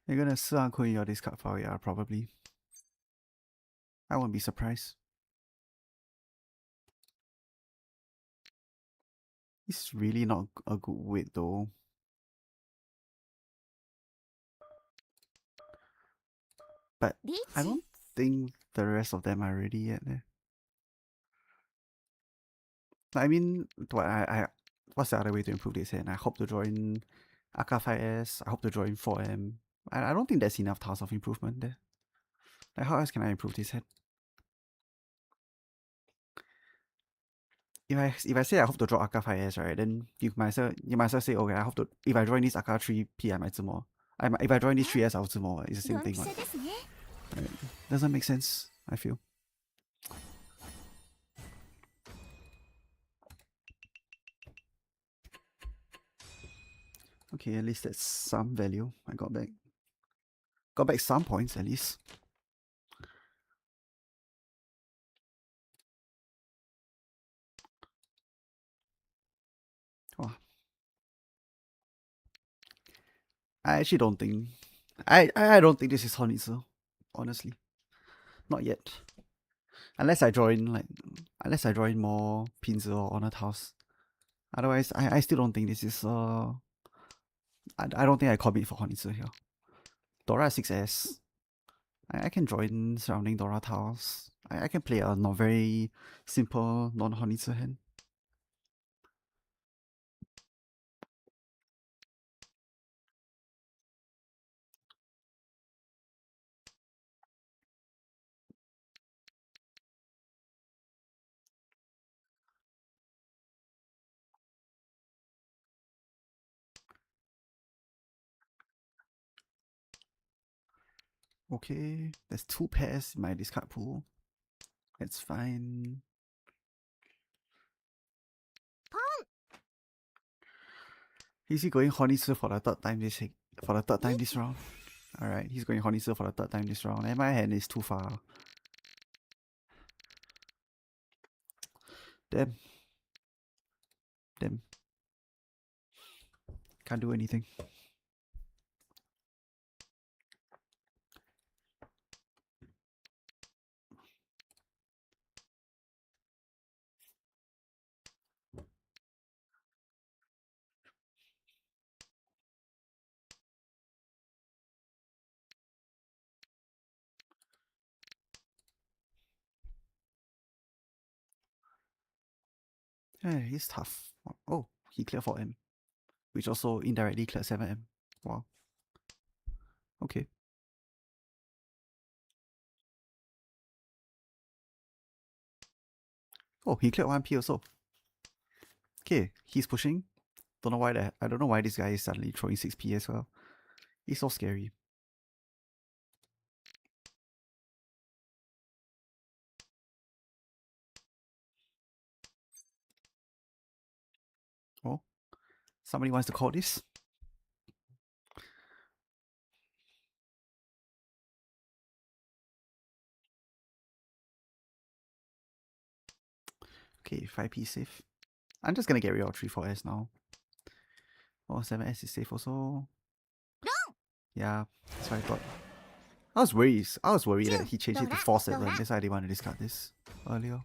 You're gonna Suan your discard file, yeah, probably. I won't be surprised. It's really not a good weight though. But I don't think the rest of them are ready yet. I mean, what's the other way to improve this hand? I hope to draw in Aka 5S. I hope to draw in 4M. I don't think there's enough tiles of improvement there. Like, how else can I improve this hand? If I say I hope to draw Aka 5S, right, then you might as well say, okay, I hope to, if I draw in this Aka 3P, I might do more. If I draw in this 3S, I'll do more. It's the same thing. Right? Doesn't make sense, I feel. Okay, at least that's some value. I got back some points at least. Oh. I actually don't think I don't think this is Honitsu, honestly. Not yet. Unless I draw in more Pinzer or Honored House. Otherwise, I still don't think this is I don't think I commit for Honitsu here. Dora 6S. I can join surrounding Dora tiles. I can play a not very simple non-Honitsu hand. Okay, there's 2 pairs in my discard pool. That's fine. Is he going Honitsu for the third time this round? Alright, he's going Honitsu for the third time this round, and my hand is too far. Damn. Can't do anything. Yeah, he's tough. Oh, he cleared 4M, which also indirectly cleared 7M. Wow. Okay. Oh, he cleared 1P also. Okay, he's pushing. Don't know why that. I don't know why this guy is suddenly throwing 6P as well. He's so scary. Oh, somebody wants to call this? Okay, 5P safe. I'm just gonna get rid of 3-4S now. Oh, 7S is safe also. Yeah, that's what I thought. I was worried that he changed it to 4-7. That's why I didn't want to discard this earlier.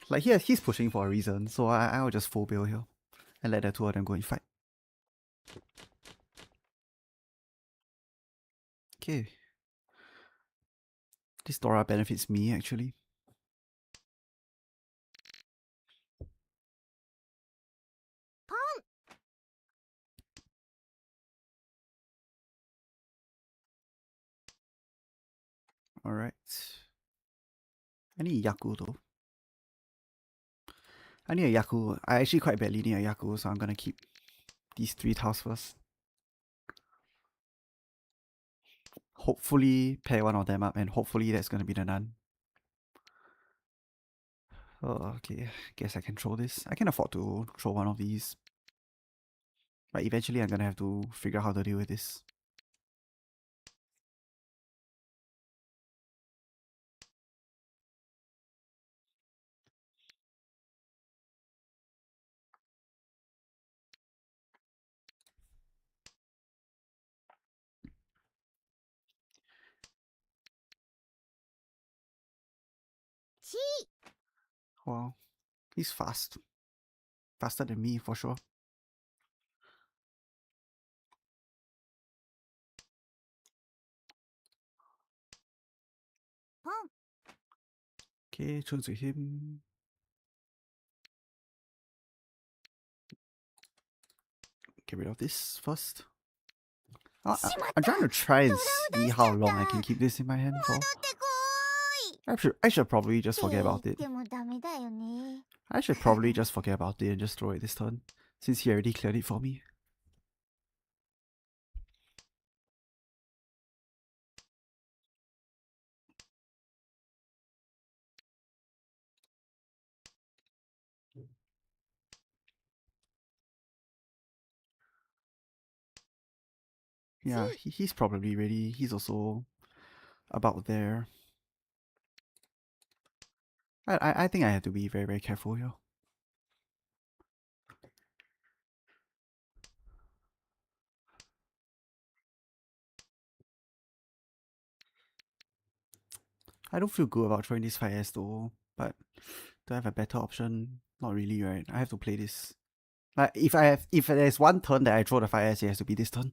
Like he's pushing for a reason, so I'll just full bail here and let the two of them go and fight. Okay. This Dora benefits me actually. Alright. I need Yaku though. I need a Yaku. I actually quite badly need a Yaku, so I'm gonna keep these 3 tiles first. Hopefully pair one of them up, and hopefully that's gonna be the Nun. Oh, okay. Guess I can throw this. I can afford to throw one of these. But eventually I'm gonna have to figure out how to deal with this. Wow. He's fast. Faster than me for sure. Okay, turns to him. Get rid of this first. I'm trying to see how long I can keep this in my hand for. I should probably just forget about it. I should probably just forget about it and just throw it this turn, since he already cleared it for me. Yeah, he's probably ready. He's also about there. I think I have to be very, very careful here. I don't feel good about throwing this 5S though, but do I have a better option? Not really, right? I have to play this. Like if there's one turn that I throw the 5S, it has to be this turn.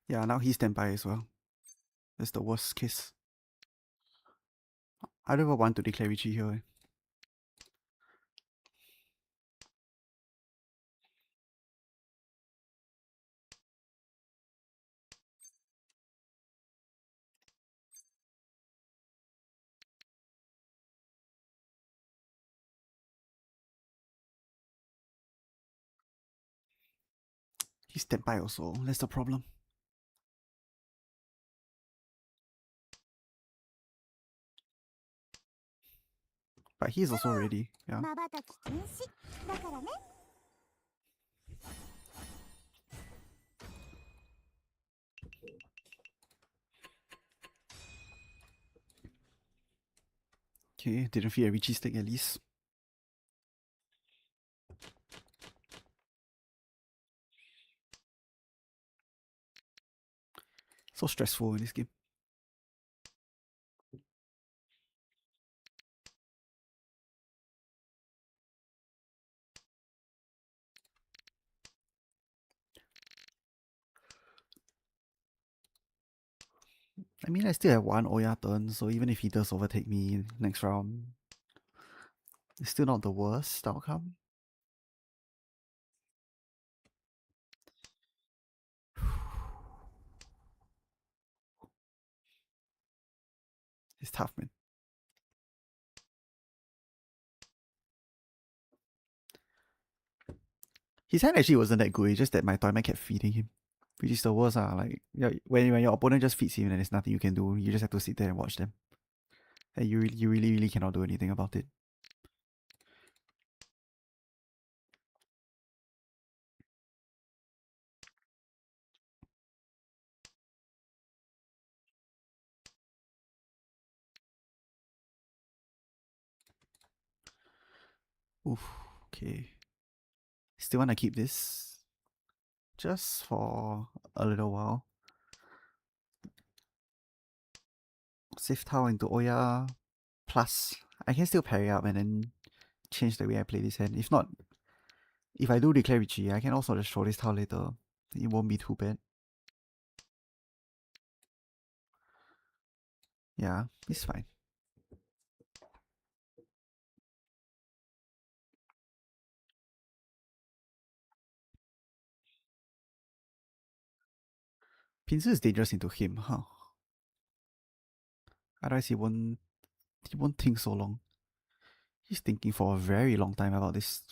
Yeah, now he's standby as well. That's the worst case. I don't even want to declare Richie here. He's standby also. That's the problem. But he's also ready. Yeah.
まばたき禁止だからね。
Okay, didn't feel a Richie stick at least. So stressful in this game. I mean, I still have one Oya turn, so even if he does overtake me next round, it's still not the worst outcome. It's tough, man. His hand actually wasn't that good, it's just that my toyman kept feeding him. Which is the worst, like, yeah, when your opponent just feeds him and there's nothing you can do, you just have to sit there and watch them. And you really cannot do anything about it. Oof, okay. Still wanna keep this just for a little while. Save Tao into Oya, plus I can still parry up and then change the way I play this hand. If not, if I do declare Richie, I can also just throw this Tao later. It won't be too bad. Yeah, it's fine. Pinsu is dangerous into him, huh? Otherwise he won't think so long. He's thinking for a very long time about this.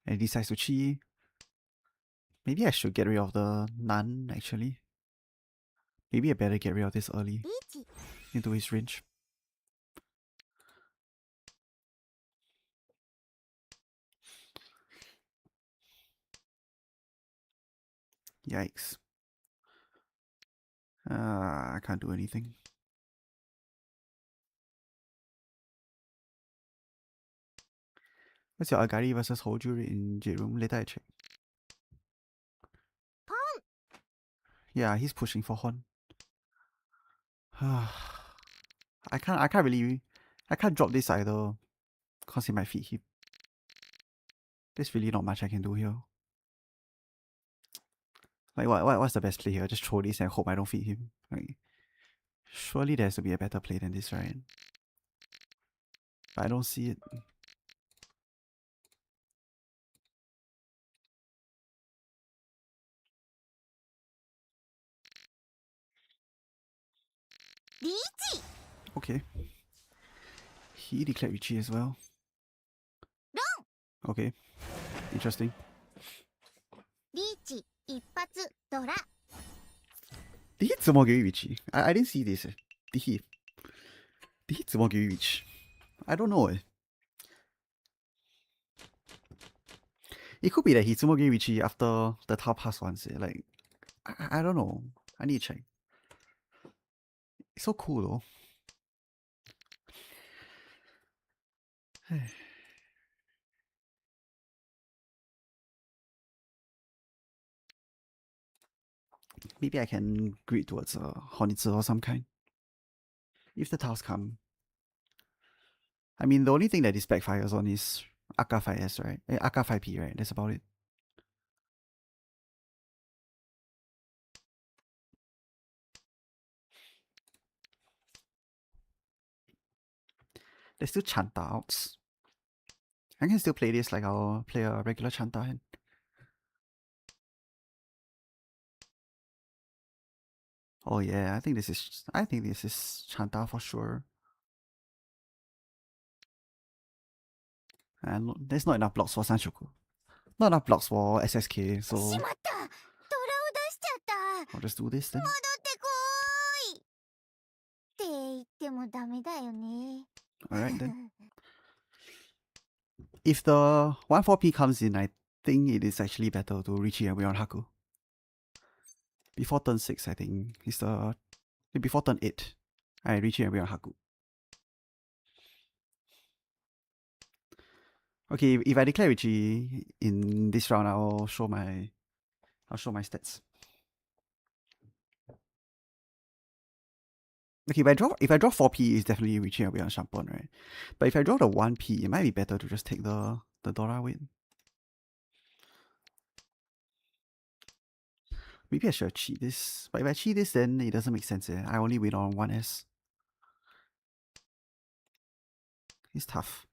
And he decides to chi. Maybe I should get rid of the Nun, actually. Maybe I better get rid of this early. Into his range. Yikes. I can't do anything. What's your Agari versus Hoju rate in Jade Room? Later I check. Yeah, he's pushing for Hon. I can't drop this either. Cause he might feed him. There's really not much I can do here. Like what's the best play here? Just throw this and hope I don't feed him. Like, surely there has to be a better play than this, right? But I don't see it. Okay. He declared Richie as well. Okay. Interesting.
リーチ一発ドラ
Did he 怎么给 Richie? I didn't see this. Did he 怎么给 Rich? I don't know. It could be that he 怎么给 Richie after the Tao pass once. Like, I don't know. I need to check. It's so cool though. Maybe I can greed towards a Honitsu or some kind. If the Taos come. I mean, the only thing that this backfires on is Aka 5S, right? Aka 5P, right? That's about it. There's still Chanta outs. I can still play this like I'll play a regular Chanta hand. Oh yeah, I think this is Chanta for sure. And there's not enough blocks for Sanshoku. Not enough blocks for SSK, so
しまった、ドラを出しちゃった。
I'll just do this then.
戻ってこーいって言ってもダメだよね。
Alright then. If the 1-4P comes in, I think it is actually better to Richie and on Haku. Before turn 6, I think. Before turn 8. I Richie and on Haku. Okay, if I declare Richie in this round, I'll show my stats. Okay, if I draw 4P, it's definitely Richie and on Shampoo, right? But if I draw the 1P, it might be better to just take the Dora win. Maybe I should cheat this. But if I cheat this, then it doesn't make sense. I only win on 1S. It's tough.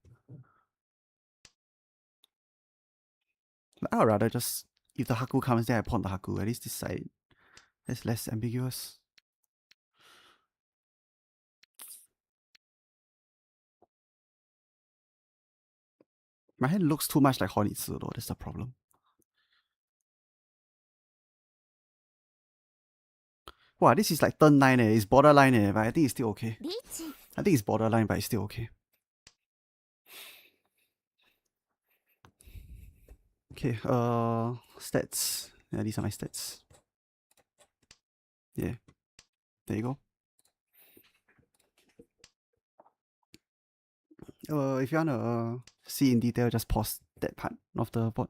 But I would rather just, if the Haku comes, then I pawn the Haku. At least this side is less ambiguous. My hand looks too much like Honitsu though, that's the problem. Wow, this is like turn 9 it's borderline but I think it's still okay.
リーチ、
I think it's borderline, but it's still okay. Okay, stats. Yeah, these are my stats. Yeah, there you go. If you wanna see in detail, just pause that part of the board.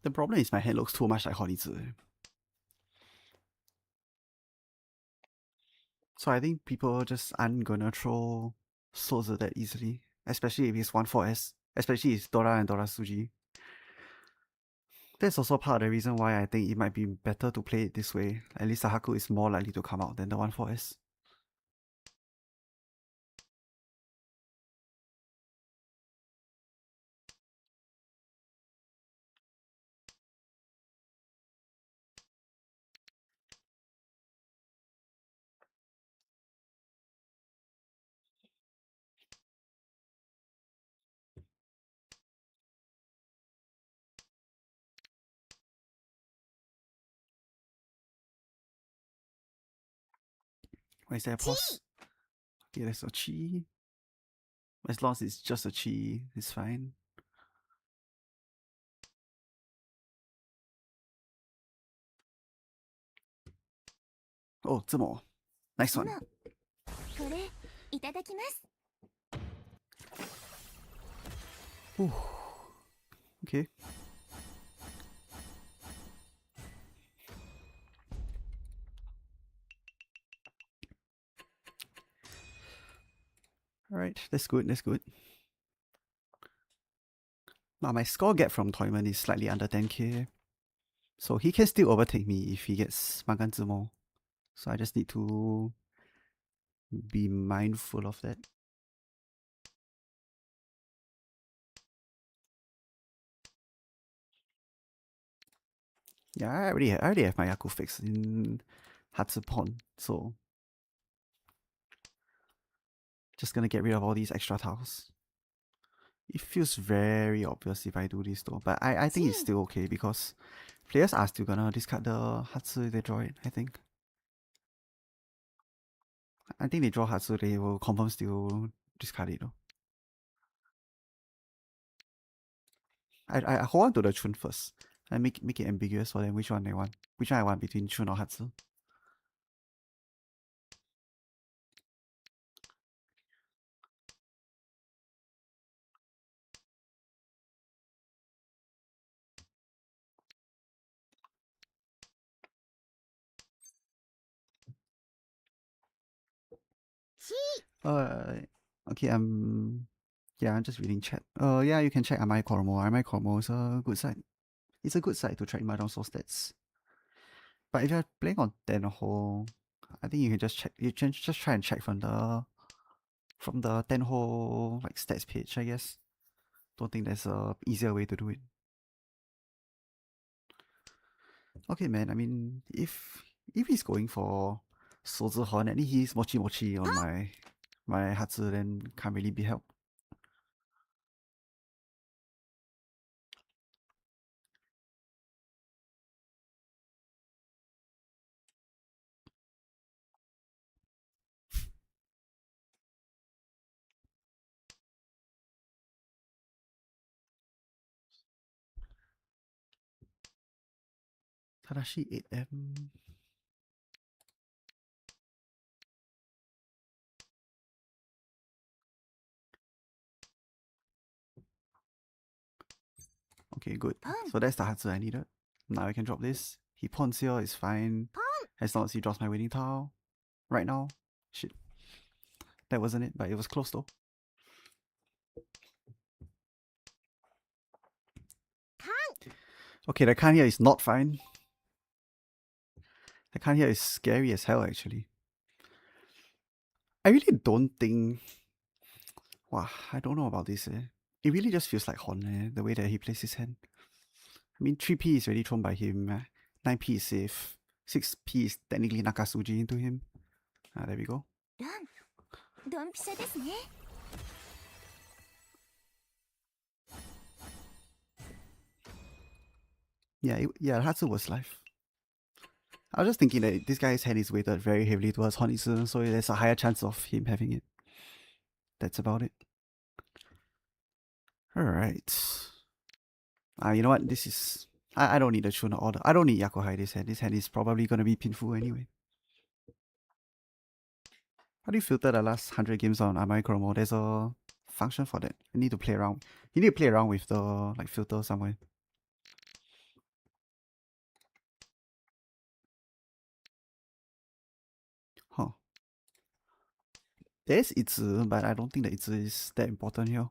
The problem is my hand looks too much like Honitsu. So I think people just aren't gonna throw swords that easily. Especially if it's 1-4S. Especially if it's Dora and Dora Suji. That's also part of the reason why I think it might be better to play it this way. At least the Haku is more likely to come out than the 1-4S. Why is there a pause? Okay, there's a chi. As long as it's just a chi, it's fine. Oh, 这么. Nice one.
これいただきます。
Ooh. Okay. Alright, that's good, that's good. Now my score gap from Toyman is slightly under 10k. So he can still overtake me if he gets Magan Zumo. So I just need to be mindful of that. Yeah, I already have my Yaku fix in Hatsupon, so just gonna get rid of all these extra tiles. It feels very obvious if I do this though, but I think it's still okay because players are still gonna discard the Hatsu if they draw it, I think. I think they draw Hatsu, they will confirm still discard it though. I hold on to the Chun first. I make it ambiguous for them which one they want. Which one I want between Chun or Hatsu. Okay, yeah, I'm just reading chat. Yeah, you can check Amai Kormo. Amai Kormo is a good site. It's a good site to track Mahjong Soul stats. But if you're playing on Tenho, I think you can just check. You can just try and check from the Tenho like stats page. I guess. Don't think there's a easier way to do it. Okay, man. I mean, if he's going for Souzihon and he's Mochi Mochi on my Hatsu, then can't really be helped. Tadashi 8M. Okay, good. So that's the Hatsu I needed. Now I can drop this. He pawns here, it's fine. As long as he drops my winning tile. Right now. Shit. That wasn't it, but it was close though. Okay, the Khan here is not fine. The Khan here is scary as hell actually. I really don't think... Wow, I don't know about this It really just feels like Hon the way that he plays his hand. I mean, 3P is already thrown by him. 9P is safe. 6P is technically Nakasuji into him. There we go. Yeah, Hatsu was live. I was just thinking that this guy's hand is weighted very heavily towards Honitsu, so there's a higher chance of him having it. That's about it. Alright. You know what? This is... I don't need a Shuna order. I don't need Yakuhai this hand. This hand is probably gonna be pinful anyway. How do you filter the last 100 games on Amai Chromo? There's a function for that. You need to play around. You need to play around with the like filter somewhere. Huh. There's Itzu, but I don't think that Itzu is that important here.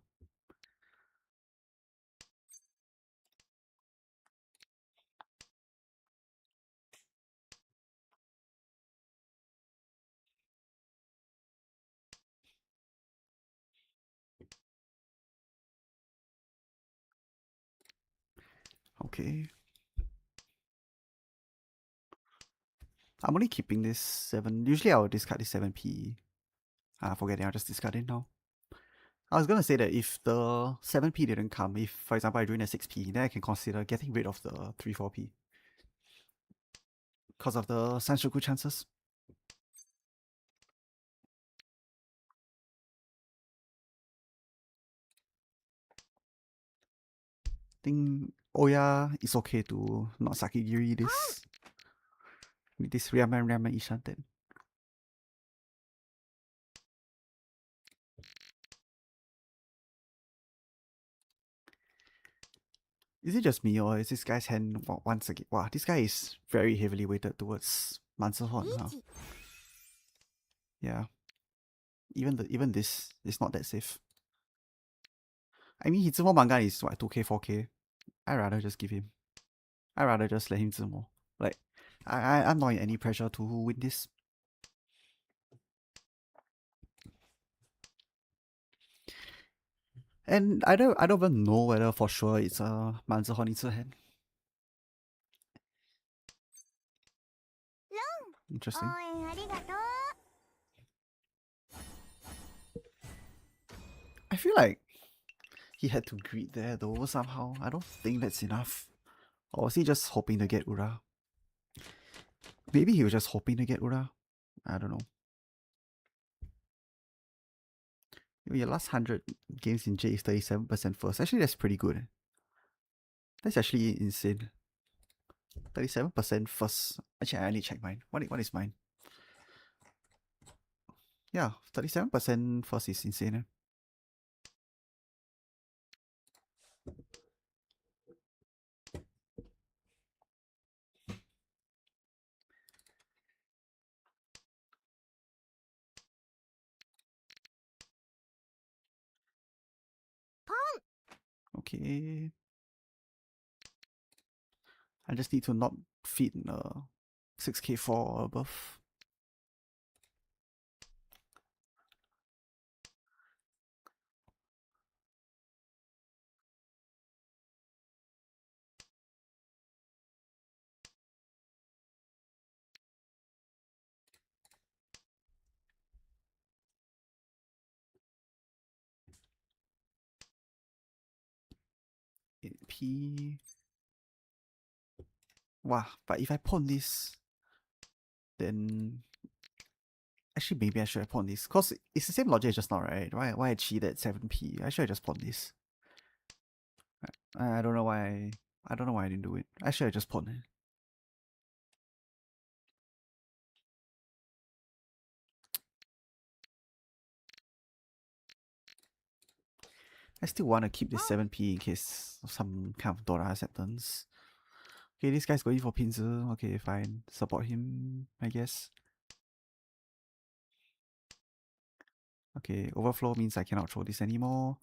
Okay. I'm only keeping this 7. Usually I'll discard this 7P. Forget it, I'll just discard it now. I was gonna say that if the 7P didn't come, if for example I doing a 6P, then I can consider getting rid of the 3-4P. Because of the Sanshoku chances. I think Oya is okay to not Sakigiri this. With this Ryaman Ishanten. Is it just me or is this guy's hand once again? Wow, this guy is very heavily weighted towards Mansehon, huh? Yeah. Even this is not that safe. I mean, Hitsumo Manga is what, 2k, 4k? I'd rather just give him. I'd rather just let him Zumo. Like, I'm not in any pressure to win this. And I don't even know whether for sure it's a 满子和一次 hand. Interesting.
応援ありがとう。
I feel like he had to greet there though somehow. I don't think that's enough. Or was he just hoping to get Ura? Maybe he was just hoping to get Ura. I don't know. Your last 100 games in J is 37% first. Actually, that's pretty good. That's actually insane. 37% first. Actually, I need to check mine. What is mine? Yeah, 37% first is insane. Okay. I just need to not feed 6k4 or above. P. Wow, but if I pawn this, then actually maybe I should have pawned this. Cause it's the same logic as just now, right? Why I cheated at 7p? I should have just pawned this. I don't know why I don't know why I didn't do it. I should have just pawned it. I still want to keep this 7p in case of some kind of Dora acceptance. Okay, this guy's going for Pinzu. Okay, fine. Support him, I guess. Okay, overflow means I cannot throw this anymore.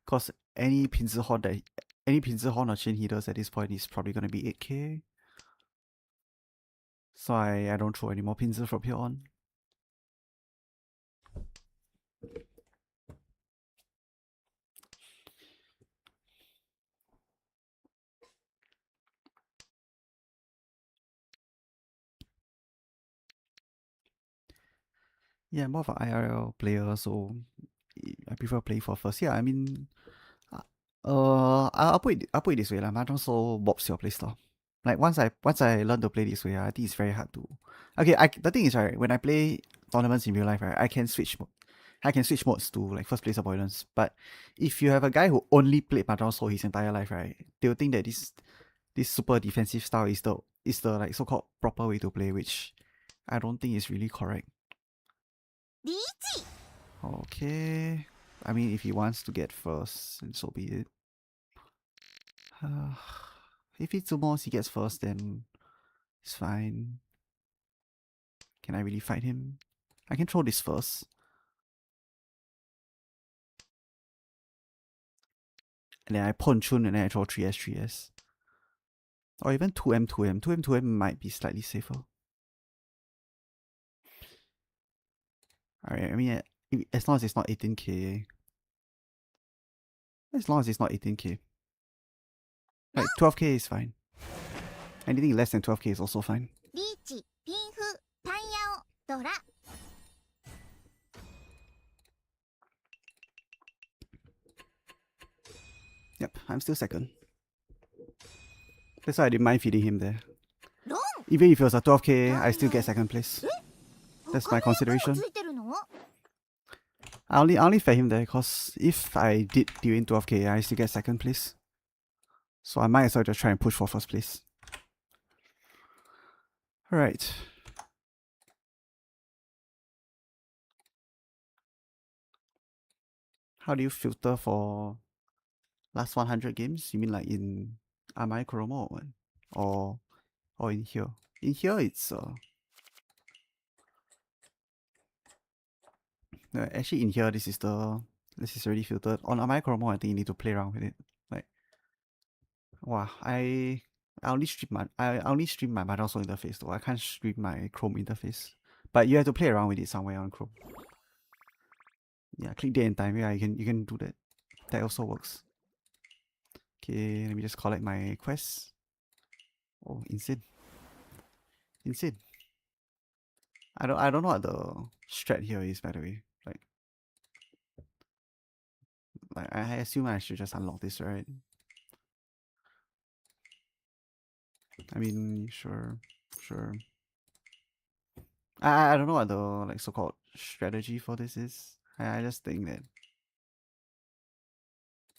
Cause any Pinzu horn or chain he does at this point is probably gonna be 8k. So I don't throw any more Pinzu from here on. Yeah, I'm more of an IRL player, so I prefer playing for first. Yeah, I mean, I'll put it this way, like Mahjong Soul bobs your playstyle. Like once I learn to play this way, I think it's very hard to. Okay, the thing is right, when I play tournaments in real life, right, I can switch modes to like first place avoidance. But if you have a guy who only played Mahjong Soul his entire life, right, they'll think that this super defensive style is the like so-called proper way to play, which I don't think is really correct.
リーチ
Okay. I mean, if he wants to get first, then so be it. If Itsumos he gets first, then it's fine. Can I really fight him? I can throw this first. And then I pawn Chun and then I throw 3S, 3S. Or even 2M, 2M. 2M, 2M might be slightly safer. Alright, I mean, as long as it's not 18k. As long as it's not 18k. Like, 12k is fine. Anything less than 12k is also fine.
リーチピンフタイヤオドラ
Yep, I'm still second. That's why I didn't mind feeding him there.
ロン
Even if it was a 12k, I still get second place. That's my
他の役も
consideration.
ついてるの
I only fed him there because if I did during 12k, I still get second place. So I might as well just try and push for first place. Alright. How do you filter for last 100 games? You mean like in Amai Chromo or what? Or in here? In here it's actually in here this is already filtered. On Amai Chromo I think you need to play around with it. Like wow, I only stream my Mahjong Soul interface though. I can't stream my Chrome interface. But you have to play around with it somewhere on Chrome. Yeah, click day and time. Yeah, you can do that. That also works. Okay, let me just collect my quests. Oh, insane. Insane. I don't know what the strat here is, by the way. Like I assume I should just unlock this, right? I mean, sure. I don't know what the like so-called strategy for this is. I just think that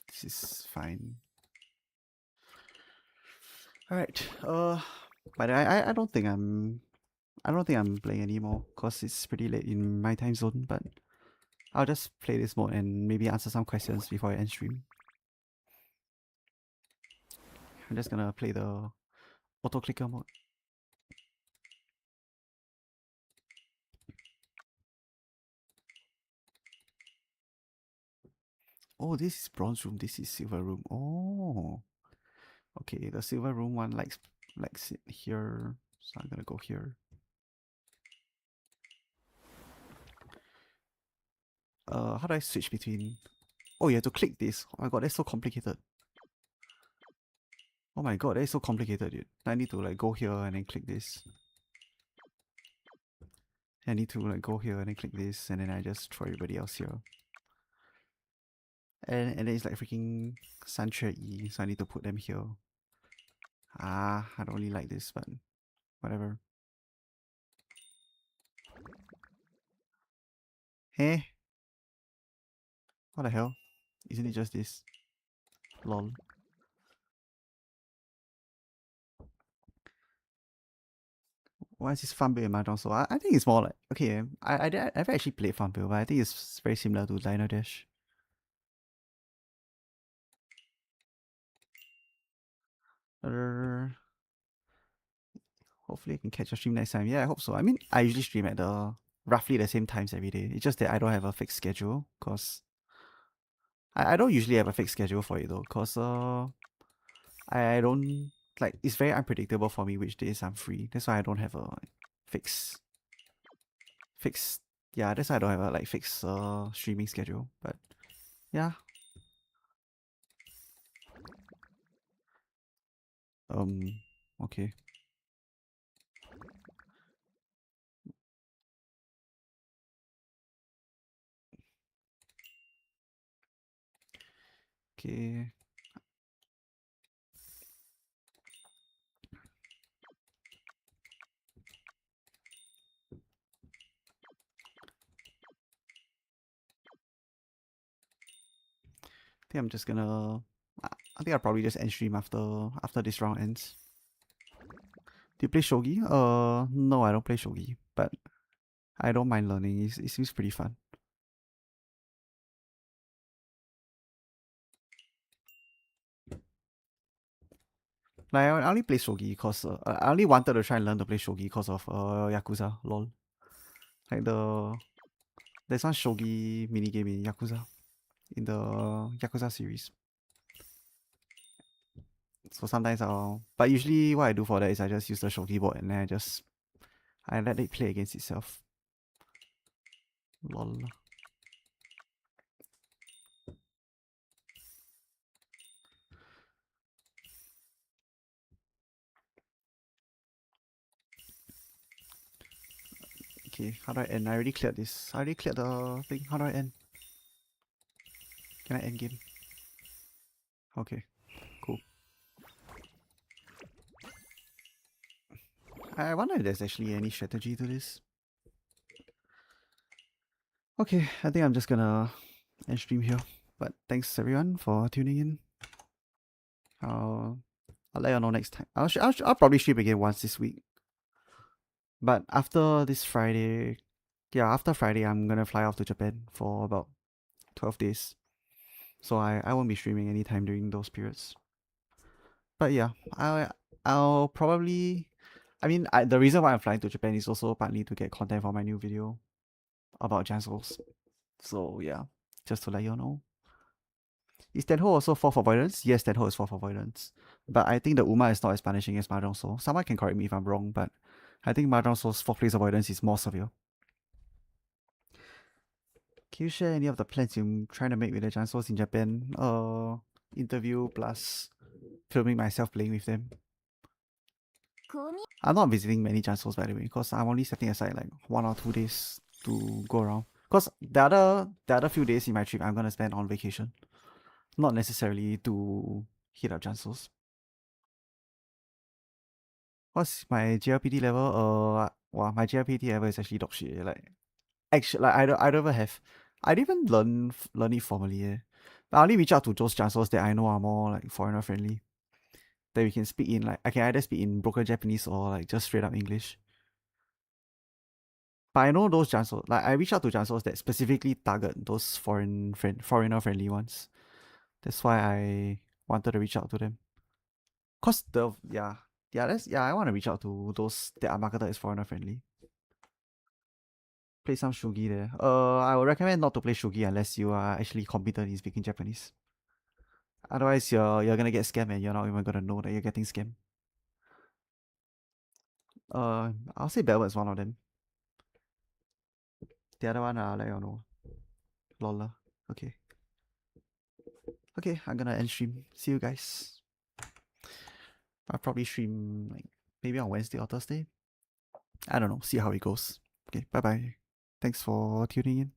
this is fine. Alright. But I don't think I'm playing anymore because it's pretty late in my time zone, but I'll just play this mode and maybe answer some questions before I end stream. I'm just gonna play the auto clicker mode. Oh, this is bronze room, this is silver room. Oh. Okay, the silver room one likes it here. So I'm gonna go here. How do I switch between? Oh, you have to click this. Oh my god, that's so complicated. Oh my god, that is so complicated, dude. I need to like go here and then click this. I need to like go here and then click this, and then I just throw everybody else here. And then it's like freaking Sanche E, so I need to put them here. I don't really like this, but whatever. Hey, what the hell? Isn't it just this? Lol. Why is this Farmville and Mahjong Soul? I think it's more like, okay, I've actually played Farmville, but I think it's very similar to Dino Dash. Hopefully I can catch a stream next time. Yeah, I hope so. I mean, I usually stream at the roughly the same times every day. It's just that I don't have a fixed schedule, because I don't usually have a fixed schedule for it though, because I don't like, it's very unpredictable for me which days I'm free. That's why I don't have a fixed yeah, that's why I don't have a like fixed streaming schedule. But yeah. Okay. Okay. I think I'm just gonna I think I'll probably just end stream after this round ends. Do you play shogi? No, I don't play shogi, but I don't mind learning. It seems pretty fun. Like I only play shogi because I only wanted to try and learn to play shogi because of Yakuza. Lol. Like there's one shogi minigame in Yakuza, in the Yakuza series. So sometimes but usually what I do for that is I just use the shogi board and then I let it play against itself. Lol. Okay, how do I end? I already cleared this. I already cleared the thing. How do I end? Can I end game? Okay, cool. I wonder if there's actually any strategy to this. Okay, I think I'm just gonna end stream here. But thanks everyone for tuning in. I'll let you know next time. I'll probably stream again once this week. But after this Friday, yeah, after Friday, I'm gonna fly off to Japan for about 12 days. So I won't be streaming anytime during those periods. But yeah, I'll probably, I mean, the reason why I'm flying to Japan is also partly to get content for my new video about Souls. So yeah, just to let you know. Is Tenho also 4 for avoidance? Yes, Tenho is 4 for avoidance. But I think the Uma is not as punishing as Mahjong Soul. Someone can correct me if I'm wrong, but I think Mahjong Soul's 4th place avoidance is more severe. Can you share any of the plans you're trying to make with the Jansos in Japan? Interview plus filming myself playing with them.
こう見
I'm not visiting many Jansos by the way, because I'm only setting aside like 1 or 2 days to go around. Because the other few days in my trip I'm gonna spend on vacation. Not necessarily to hit up Jansos. What's my JLPT level? Wow, my JLPT level is actually dog shit. Like I don't even have. I didn't even learn it formally. I only reach out to those Jansos that I know are more like foreigner friendly. That we can speak in like I can either speak in broken Japanese or like just straight up English. But I know those Jansos. Like I reach out to Jansos that specifically target those foreigner friendly ones. That's why I wanted to reach out to them. Cause I want to reach out to those that are marketed as foreigner friendly. Play some Shugi there. I would recommend not to play Shugi unless you are actually competent in speaking Japanese. Otherwise, you're gonna get scammed and you're not even gonna know that you're getting scammed. I'll say Belmont is one of them. The other one, I'll let you know. Lola. Okay. Okay, I'm gonna end stream. See you guys. I'll probably stream like maybe on Wednesday or Thursday. I don't know. See how it goes. Okay, bye bye. Thanks for tuning in.